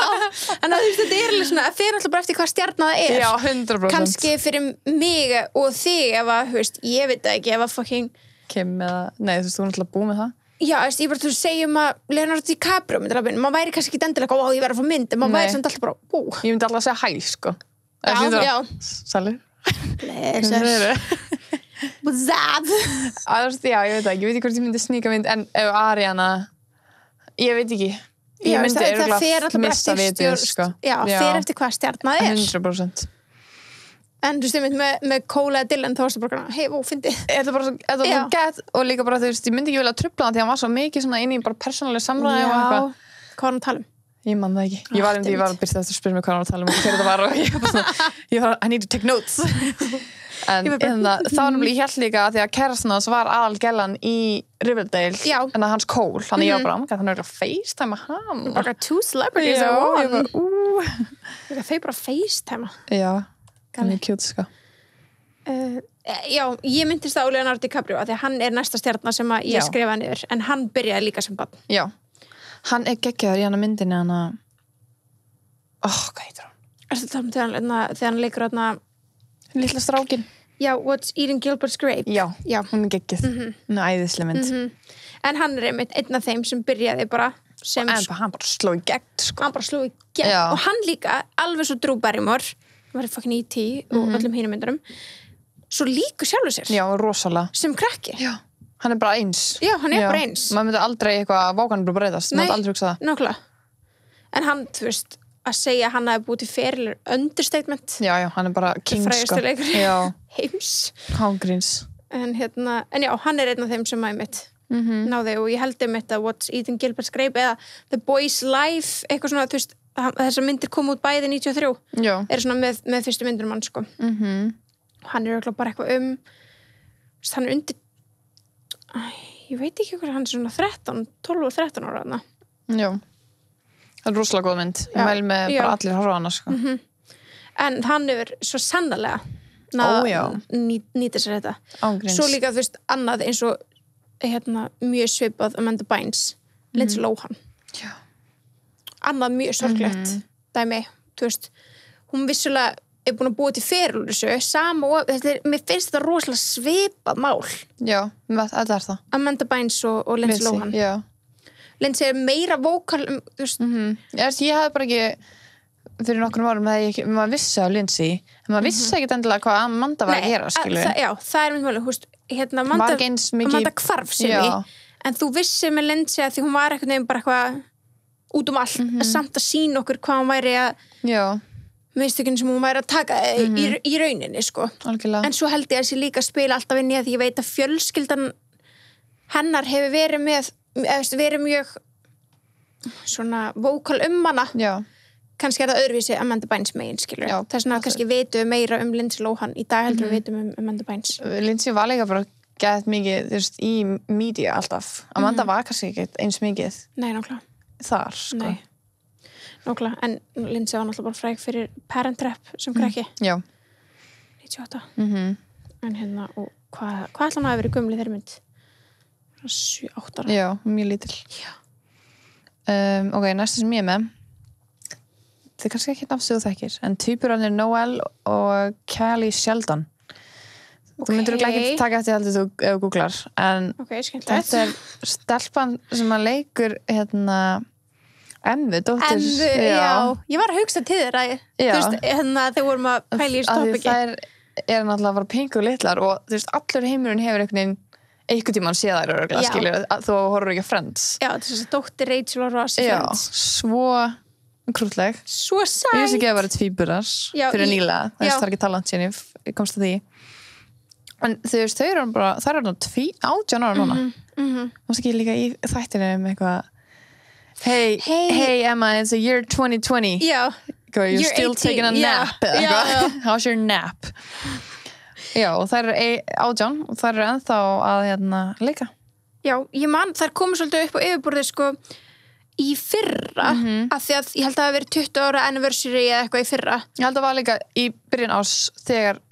en þú veist, þetta er alveg svona það fer alltaf bara eftir hvað stjarna það er
já, 100%
kannski fyrir mig og þig ef að, þú veist, ég veit ekki ef að fucking
Kim eða, nei, þú veist, þú er alltaf búið með það
já, ég bara, þú segjum að Leonardo DiCaprio myndi labbarinn, maður væri kannski ekki endilega ó, ég verði að fá mynd, en maður væri samt alltaf bara
ég myndi alltaf að segja hæ, sko
já
Sælir
what's up
já, ég veit ekki hvort ég myndi sníka mynd en ef Ariana ég veit ekki ég myndi örugglega missa vitið sko.
já, fer eftir hvað stjarnað er
100%
en þú veist, með Cole eða Dylan þá varstu bara, hei, fyndið
þetta var svo gett og líka bara, þú veist, ég myndi ekki vilja trufla það því að hann var svo mikið svona inn í bara persónuleg samræði
já, hvað var hann að tala um?
Ég man það ekki, ég var að byrja þetta að spyrja mig hvað hann var að tala um og hver þetta var og ég var I need to take notes en þá var ég held líka að því að kærastan hans var aðalgellan í Riverdale en að hans Cole, þannig ég var bara hann er að FaceTime hann
bara two celebrities
at
one þau bara FaceTime
já, hann er cute sko
já, ég myndist það á Leonardo DiCaprio að því að hann er næsta stjarna sem að ég skrifaði niður en hann byrjaði líka sem barn
já, hann er geggjaður í hana myndinni hana hvað heitir hann?
Ertu að tala um þegar hann leikur hana
litla strákin
já, What's Eating Gilbert's Grape
já, hún er geggjuð hún er æðisleg mynd
en hann er einmitt einn af þeim sem byrjaði bara sem
en hann bara sló í gegn sko.
hann bara sló í gegn og hann líka alveg svo Drew Barrymore var fucking E.T. og öllum hinum myndunum svo líku sjálfur sér
já, rosalega
sem krakki
já, hann er bara eins
já, hann er bara eins
maður myndi aldrei eitthvað vákan bara breytast maður myndi aldrei hugsa það
nákvæmlega en hann, þú veist að segja að hann hafi búið til feril understatement
já, hann er bara king sko
heims
hángríns
en já, hann er einn af þeim sem að náði og ég held að What's Eating Gilbert's Grape eða The Boy's Life eitthvað svona, þú veist, þessar myndir kom út bæði 93 er svona með fyrstu myndunum hann sko hann er bara eitthvað hann er undir ég veit ekki hvað hann er svona 12 og 13 ára hana
já það er rosalega góð mynd, ég mæl með bara allir horfa á hana sko.
En hann hefur svo sannarlega nýta sér þetta
ángríns.
Svo líka, þú veist, annað eins og mjög svipað Amanda Bynes Lindsay Lohan annað mjög sorglegt dæmi, þú veist hún vissulega er búin að búa til feril þessu sama og mér finnst þetta rosalega svipað mál
já, þetta er það
Amanda Bynes og Lindsay Lohan
já
Lindsay er meira vókal þú veist
ég hafði bara ekki fyrir nokkrum árum maður vissi á Lindsay en maður vissi ekki endilega hvað Amanda var að gera
það er mynd mjög Amanda hvarf sem en þú vissi með Lindsay að því hún var eitthvað bara eitthvað út allt samt að sína okkur hvað hún væri að mistökinn sem hún væri að taka í rauninni sko
algjörlega.
En svo held ég að þessi líka spila alltaf inn í að ég veit að fjölskyldan hennar hefur verið mjög svona vókal hana kannski er það öðruvísi Amanda Bynes megin skilur það er svona kannski vitum við meira Lindsay Lohan í dag heldur við vitum Amanda Bynes
Lindsay var líka bara gett mikið þú veist, í media alltaf Amanda var kannski ekki eins mikið
nákvæmlega
þar sko
nákvæmlega, en Lindsay var náttúrulega bara fræg fyrir Parent Trap sem krakki 98 en og hvað ætla hann að hafa verið gömul í þeirri mynd 7-8 ára
já, mjög lítil ok, næsta sem ég er með þetta kannski ekki nafn sem þú þekkir, en tvíburarnir Noel og Kelly Sheldon. Þú myndir ekki taka eftir heldur þú ef þú googlar, en þetta stelpan sem að leikur Emmu, dóttir.
Emmu, já. Ég var að hugsa til þér að, þú veist, þegar vorum að pæla í stoppiki.
Þær náttúrulega bara pingu litlar og þú veist, allur heimurinn hefur einhvern tímann séð þær örugglega, skilur, þú horfur ekki á Friends.
Já, þess að dóttir Rachel og Ross í Friends.
Já, svo krútleg.
Svo sætt.
Ég vissi ekki að vera tvíburar fyrir nýlega. Þess það ekki talað síðan ég komst að því. En þú veist, þær eru 18 ára núna. Mást ekki líka í þættinu eitthvað Hey Emma, it's the year 2020.
Já.
You're still 18. Taking a nap.
Já.
How's your nap? Já, og þær eru 18 og þær eru ennþá að leika.
Já, ég man, þær komu svolítið upp á yfirborðið sko í fyrra, af því að ég held að það hafi verið 20 ára anniversary eða eitthvað í fyrra.
Ég held að það var líka í byrjun ás þegar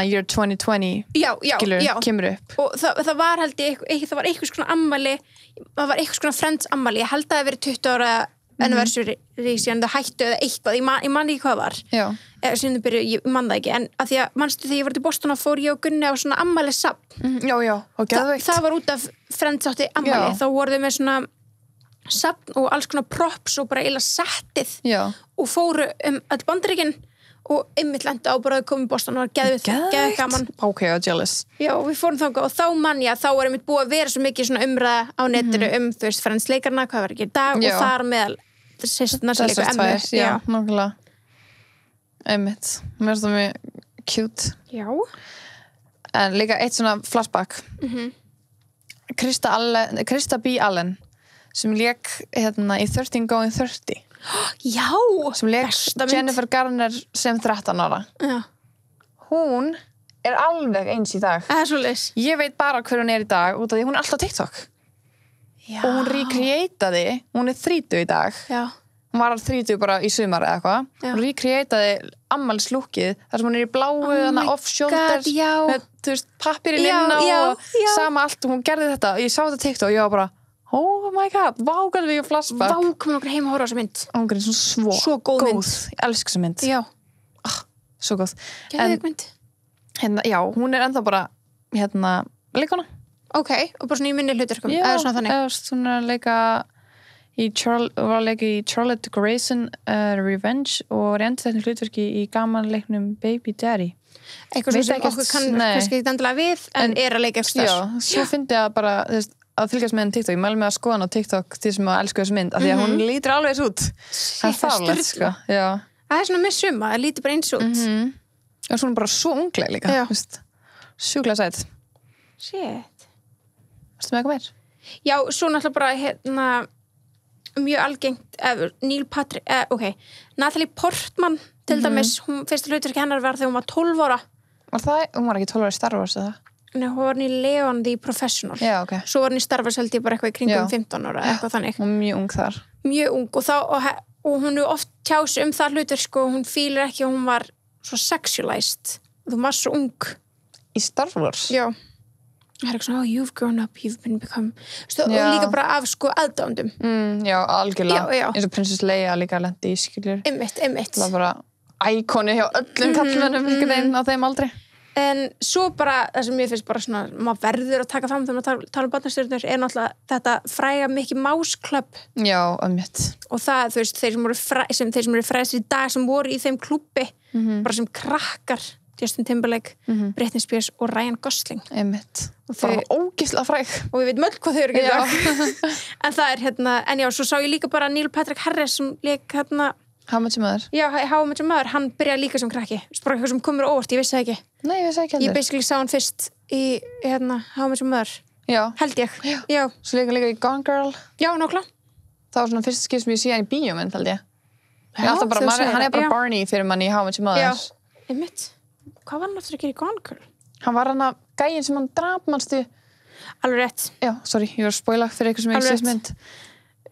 year 2020 kemur upp.
Og það var held ég það var eitthvað svona ammali, það var eitthvað svona Friends ammali, ég held að það hafi verið 20 ára anniversary síðan það hættu eða eitthvað, ég man ekki hvað var.
Já.
Síðan ég man það ekki, en að því að manstu þegar ég var til Boston og fór ég og Gunni á svona ammælisafn.
Já, og geðveikt.
Það var út af Friends átti ammæli, þá voru þau með svona safn og alls konar props og bara eiginlega settið.
Já.
Og fóru öll Bandaríkin og einmitt lenda á bara að koma í Boston og var geðveikt gaman.
Ok, jealous.
Já, við fórum þangað og þá man ég að þá var einmitt búið að vera svo mikið svona umræða á netinu þú veist, Friends leikarna, hvað var ekki í dag og þar meðal systurnar sem leikur Emmu.
Já, nákvæmlega. Einmitt. Mér finnst það mjög cute.
Já.
En líka eitt svona flashback. Krista B. Allen sem lék í 13 Going 30.
Já,
sem lék Jennifer Garner sem 13 ára.
Já.
Hún alveg eins í dag.
Það svoleiðis.
Ég veit bara hver hún í dag út af því hún alltaf á TikTok.
Já.
Og hún recreataði, hún 30 í dag.
Já.
Hún var 30 bara í sumar eða eitthvað. Hún recreataði ammælslúkkið þar sem hún í bláu, off shoulders með, þú veist, pappirinn inn á og sama allt og hún gerði þetta. Ég sá þetta TikTok og ég var bara oh my god, vágæði við flashback.
Komum okkur heim að horfa á þessa mynd.
Hún er svo góð mynd. Ég elska þessa mynd.
Já.
Svo góð.
Geðveik mynd.
Já, hún ennþá bara leikona.
Ok, og bara svona í minni hlutverkum.
Já, hún leika í Charlotte Grayson Revenge og endurteknu hlutverki í gamanleiknum Baby Daddy.
Eitthvað sem okkur kannski ekki endilega við en að leika eftir.
Já, svo fyndi ég bara, þú veist, að fylgjast með henni TikTok. Ég mæli mig að skoða hann á TikTok því sem að elsku þessu mynd, af því að hún lítur alveg eins út. Það er fárlegt, sko. Já. Það
svona með suma, það lítur bara eins út.
Og svona bara svo ungleg líka, veist. Sjúklega sætt.
Shit.
Varstu með eitthvað meir?
Já, svo náttúrulega bara mjög algengt Neil Patrick, Natalie Portman til dæmis, hún fyrsta hlutverki hennar var þegar hún var 12 ára.
Hún var ekki 12 ára í Star Wars eða?
Nei, hún var í Leon the Professional.
Já, ok.
Svo var hún í Star Wars held ég bara eitthvað í kringum 15 ára, eitthvað þannig.
Hún mjög ung þar.
Mjög ung og hún oft tjási það hlutverk, sko, hún fílar ekki að hún var svo sexualized. Þú var svo ung.
Í Star Wars?
Já. Það eitthvað svona, you've grown up, you've become... og líka bara af, sko, aðdándum.
Já, algjörlega.
Já.
Eins og Princess Leia líka lendi í, skiljur.
Einmitt.
Það var bara íkoni hjá öllum kallmennum einhvern veginn á þeim aldrei.
En svo bara, það sem ég finnst bara svona, maður verður að taka fram þegar maður tala um barnastjörnur, náttúrulega þetta fræga Mickey Mouse Club.
Já, einmitt.
Og það, þú veist, þeir sem eru fræðist í dag sem voru í þeim klubbi, bara sem krakkar, Justin Timberlake, Britney Spears og Ryan Gosling.
Einmitt. Og það var ógeðslega fræg.
Og við veitum öll hvað þau eru ekki í dag. En það en já, svo sá ég líka bara Neil Patrick Harris sem leik
How Much Mother?
Já, How Much Mother, hann byrjaði líka sem krakki. Bara eitthvað sem komur óvart, ég vissi það ekki.
Nei, ég vissi ekki heldur.
Ég basically sá hann fyrst í, How Much Mother.
Já.
Held ég. Já.
Svo líka í Gone Girl.
Já, nákvæmlega.
Það var svona fyrsta skil sem ég sé hann í bíómynd, held ég. Hann bara Barney fyrir mann í How Much Mother.
Já, einmitt. Hvað var hann aftur að gera í Gone Girl?
Hann var hann að gæinn sem hann drap mannstu.
Alveg rétt.
Já, sorry, ég var að spoila fyrir eitthvað sem ég sé mynd.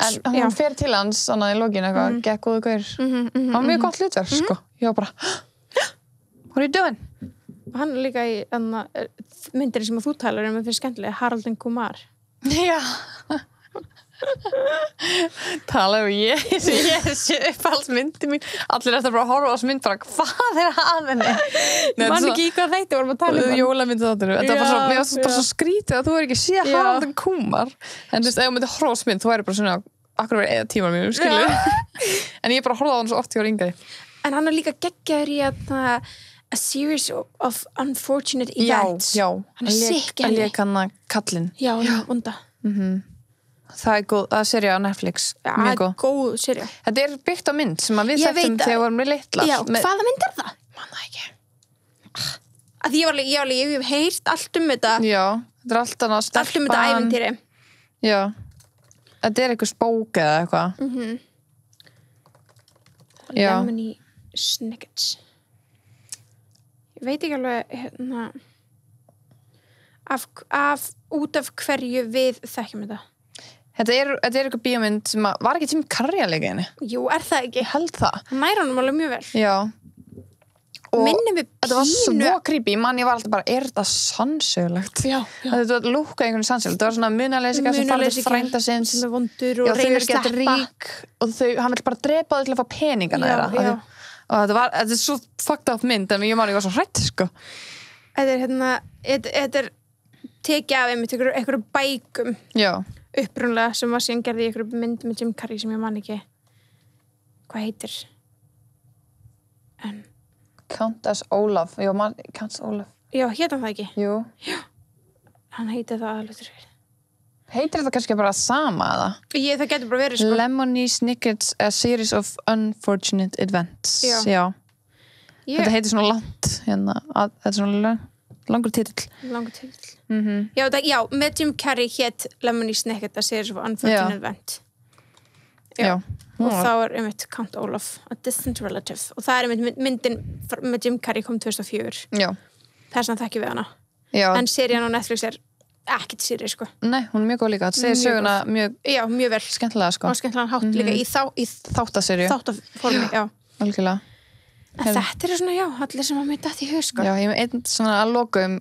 En hún fer til hans annað í login eitthvað, gekk góðu gaur. Það var mjög gott hlutverk, sko. Ég var bara, what are you doing?
Og hann er líka í myndir sem þú talar finnst skemmtilega, Harold and Kumar.
Já. Tala ég sé uppáhaldsmyndi mín allir eftir bara að horfa á þessu mynd bara hvað að henni
Man ekki í hvað þætti vorum að tala um
jólamyndi þáttur þetta var mér var bara svo skrítið að þú er ekki séð Harald and Kumar en þú veist, ef þú myndir horfa á þessu mynd þú væri bara svona, akkur verið eða tímar mínum skilur en ég bara horfði á hann svo oft ég var yngri
En hann er líka geggjaður í a series of unfortunate events
já,
hann er sikk
að lék hann að kallinn
já, vonda
það er góð, það er serið á Netflix mjög
góð serið
þetta er byggt á mynd sem að við þekktum þegar við vorum við litlar
já, hvaða mynd er það?
manna ekki
að ég hef heyrt allt þetta
já, þetta er allt annað
allt þetta ævintýri
já, þetta er eitthvað spók eða eitthvað
Lemony Snickets ég veit ekki alveg út af hverju við þekkjum þetta
Þetta er eitthvað bíómynd sem var ekki Jim Carrey að leika henni.
Jú, er það ekki?
Ég held það.
Hann nær honum alveg mjög vel.
Já. Og
minnum við
þetta var svo creepy. Mann, ég var alltaf bara, er þetta sannsögulegt?
Já.
Þetta var lúkka einhvern sannsögulegt. Þetta var svona munaleysika sem farið til frænda sinns.
Sem er vondur og reynir að sleppa.
Rík, og hann vil bara drepa þau til að fá peningana þeirra. Já. Og þetta er svo fucked up mynd, en ég var svo hrætt, sko.
Þetta er tekið af einhverju bækum. Já. Upprunlega sem var síðan gerði í einhverju mynd með Jim Carrey sem ég man ekki hvað heitir en
Countess Olaf Countess Olaf
já, hét hann það ekki?
Jú
já. Hann heitir það alveg
heitir þetta kannski bara sama eða?
Það getur bara verið sko
Lemony Snickets, a series of unfortunate events já. Þetta heitir svona langt þetta er svona langur titill
já, með Jim Carrey hét Lemony Snicket að segja svo unfortunate event já. Og þá er Count Olaf a distant relative og það er myndin með Jim Carrey kom 2004 já. Það er svona þekki við hana já. En serían á Netflix er ekkert serí sko
Nei, hún er mjög góð líka, þetta segir söguna
mjög vel
skemmtilega sko
og skemmtilega hátt líka í þáttaformi já
algjörlega
En þetta er svona, já, allir sem að mér dætt í hug, sko.
Já, ég með einn svona að lokum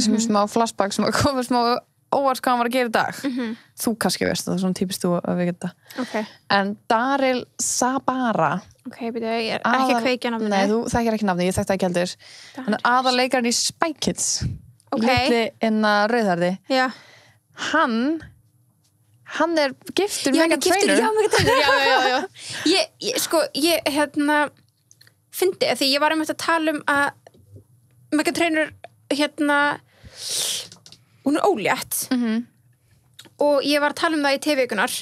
sem smá flashback sem að koma smá óvart hvað hann var að gera í dag. Þú kannski veist, það er svona típist þú að við geta.
Okay.
En Daryl Sabara.
Ok, ég er ekki að kveikja nafninu.
Nei, þú þekkir ekki nafninu, ég þekkti ekki heldur. Hann er aðalleikarinn í Spy Kids.
Ok.
Litli rauðharði.
Já.
Hann er giftur Meghan Trainor.
Já, Meghan Trainor, já. Ég fyndi, því ég var að tala að Meghan Trainor hún er ólétt og ég var að tala það í TV-vikunar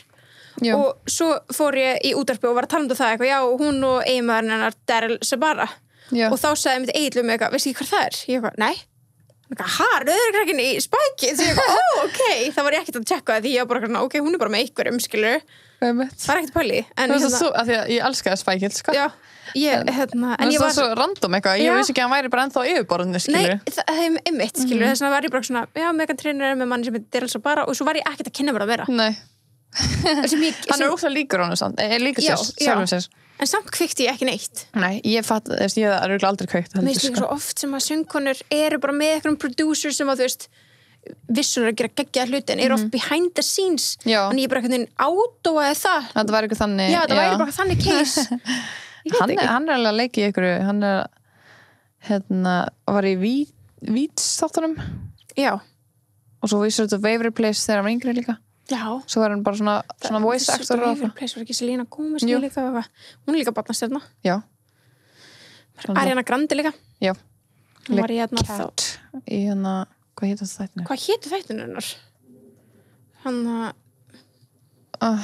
og svo fór ég í útvarpi og var að tala það eitthvað, já, hún og eiginmaðurinn hennar Daryl Sabara og þá sagði mitt Egill eitthvað, veist ekki hvað það er? Ég eitthvað, nei rauðarkrakkin í Spy Kids ég eitthvað, ok, það var ég ekkert að tjekka því ég var bara, ok, hún er bara með einhverjum skilur það er ekkert pæli
það er svo, af því að ég elskaði Spy Kids, sko
já, en ég var
svo random eitthvað, ég vissi ekki að hann væri bara ennþá yfirborðinu, skilur
nei, það er einmitt, skilur þess vegna var ég bara svona, já, Meghan Trainor er með manni sem heitir Daryl Sabara og svo var ég ekkert að kynna mér að vera
nei hann er óslega líkur honum samt, líka sjálfum sér
en samt kveikti ég ekki neitt
nei, ég fatt, ég er aldrei kveikt
mér finnst líka svo oft sem að söngkonur eru bara með einhverjum producer sem að þú veist vissur að gera geggjaða hluti en eru oft behind the scenes en ég bara einhvern veginn átóaði það
þetta var eitthvað þannig
já, það væri bara þannig case
hann er alveg að leika í einhverju hann er var í Víts-þáttunum
já
og svo vissur þetta Waverly Place þegar hann var yngri líka
já
svo var hann bara svona voice actor
Waverly Place var ekki Selena Gomez líka hún er líka barnastjarna
já
Ariana Grande líka
já
hún var í
Cat í hvað hétu þættinu?
Hvað hétu þættinu hennar?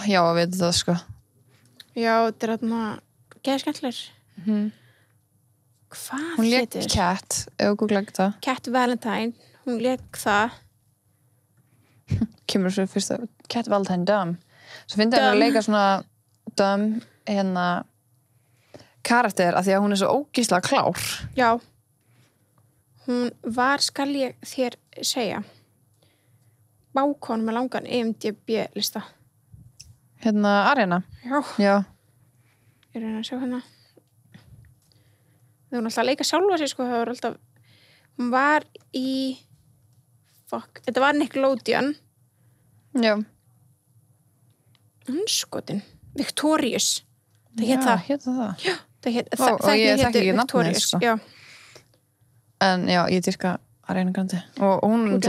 Já, að veit það sko
já, þetta er geða skemmtilegur hvað
hún lék Cat, ef þú googla ekki það
Cat Valentine, hún lék það
kemur svo fyrst að Cat Valentine Dumb svo finnst það að leika svona Dumb karakter af því að hún er svo ógeðslega klár
já hún var, skal ég þér segja bákon með langan IMDb-lista
Ariana
já ég reyna að sjá þau hún alltaf að leika sjálfa sig sko, það var alltaf hún var í þetta var Nickelodeon
já
Anskotin, Victorious. Það hét það.
Hét það?
Já, það hét,
og ég þekki ekki nafnið,
Victorious,
sko.
já.
En já, ég dyrka Ariana Grande og hún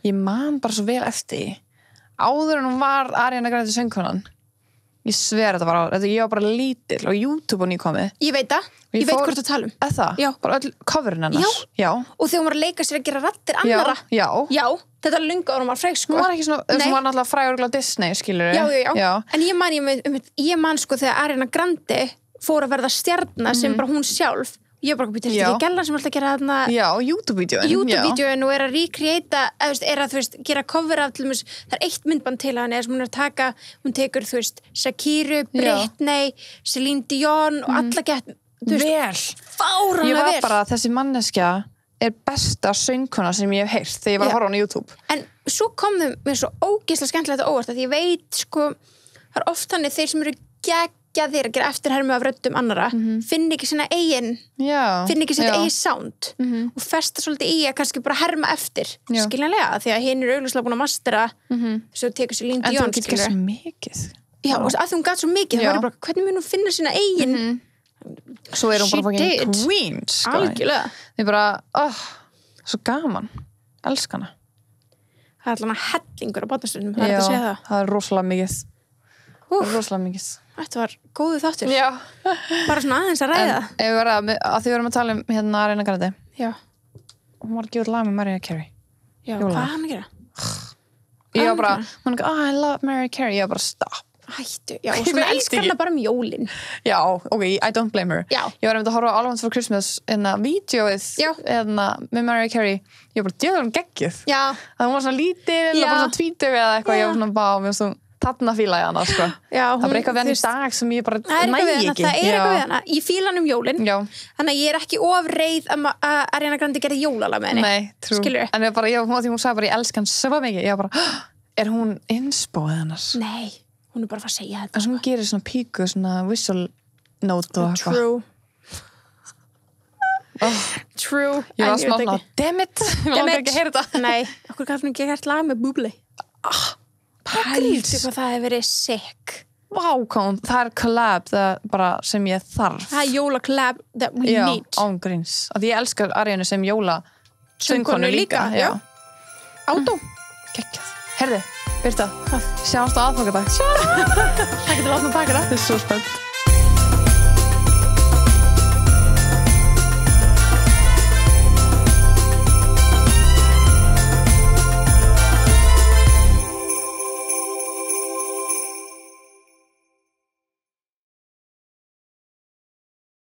ég man bara svo vel eftir því. Áður en hún var Ariana Grande söngkonan. Ég sver þetta bara ég var bara lítill og YouTube og nýkomið.
Ég veit það, ég veit hvort að tala um.
Það?
Já.
Bara öll coverin hennar. Já.
Og þegar hún var að leika sér að gera raddir annara.
Já.
Þetta er löngu árum að fræk, sko.
Hún var ekki svona, hún var náttúrulega frægur á Disney, skilur
Já. En ég man sko þegar Ariana Grande fór að verða stjarna sem bara hún sjálf. Ég bara býtti ekki gælan sem alltaf að gera þarna YouTube-vídeóin og er að recreata er að gera cover af til dæmis, það er eitt myndband til að henni sem hún er að taka, hún tekur Shakiru, Britney, Celine Dion og alla gett fáránlega vel.
Ég var bara, þessi manneskja er besta söngkona sem ég hef heyrt þegar ég var að horfa á hana á YouTube.
En svo kom þeim mér svo ógeðslega skemmtilegt og óvart að ég veit sko, það er oft þannig þeir sem eru geggjaðir að gera eftirhermu af röddum annara finn ekki sína eigin finn ekki sitt eigin sound og festa svolítið í að kannski bara herma eftir skiljanlega, því að hinn eru augljóslega búin að mastera svo tekur sér Celine Dion
en þú getur gert svo mikið
og að hún gat svo mikið, það var bara hvernig mun hún finna sína eigin
svo er hún bara fucking queen sko.
Algjörlega
það er bara, svo gaman elska hana
það er allavega hellingur á barnastundum, það er að segja það
það er rosalega mikið
Þetta var góðu þáttur.
Já.
Bara svona aðeins að ræða.
En að því við erum að tala um hérna Ariana Grande.
Já.
Hún var að gefa lag með Mariah Carey.
Já, hvað er hann að gera?
Ég var bara, hún er I love Mariah Carey. Ég var bara, stop.
Hættu. Já, og svona elskar hana bara jólin.
Já, ok, I don't blame her.
Já.
Ég var að horfa á All I Want For Christmas vídeóið með Mariah Carey. Ég var bara, djöður hún geggjuð. Já. Það hún var svona lítil og bara svona tvítug eða eitthvað. Ég var svona bara, þarna fíla ég hana, sko. Já, það er eitthvað við hann í dag sem ég bara næ ekki.
Það er eitthvað við hana. Ég fíla hann jólin. Já. Þannig að ég er ekki ofreið að Ariana Grande gerði jólalag með henni. Nei, trú. Skilur
en ég bara, því hún sagði bara, ég elska hann svo mikið. Ég bara, er hún inspóið hennars?
Nei, hún er bara að fara að segja þetta.
En hún gerir svona píku, svona whistle note og eitthvað.
True.
Ég var smá, damn it. Ég langar ekki að heyra þetta.
Nei, okkur gaf hún ekki gert lag með Bublé. Pældu hvað það hefur verið sick.
Vá, það er collab bara sem ég þarf.
Það er jóla collab that we need.
Já, án gríns. Því ég elskar Arianu sem jóla söngkonu líka. Já.
Átó.
Geggjað. Herði, Birta, sjáumst á aðfangadag.
Það getur látið að taka það.
Það er svo spennt.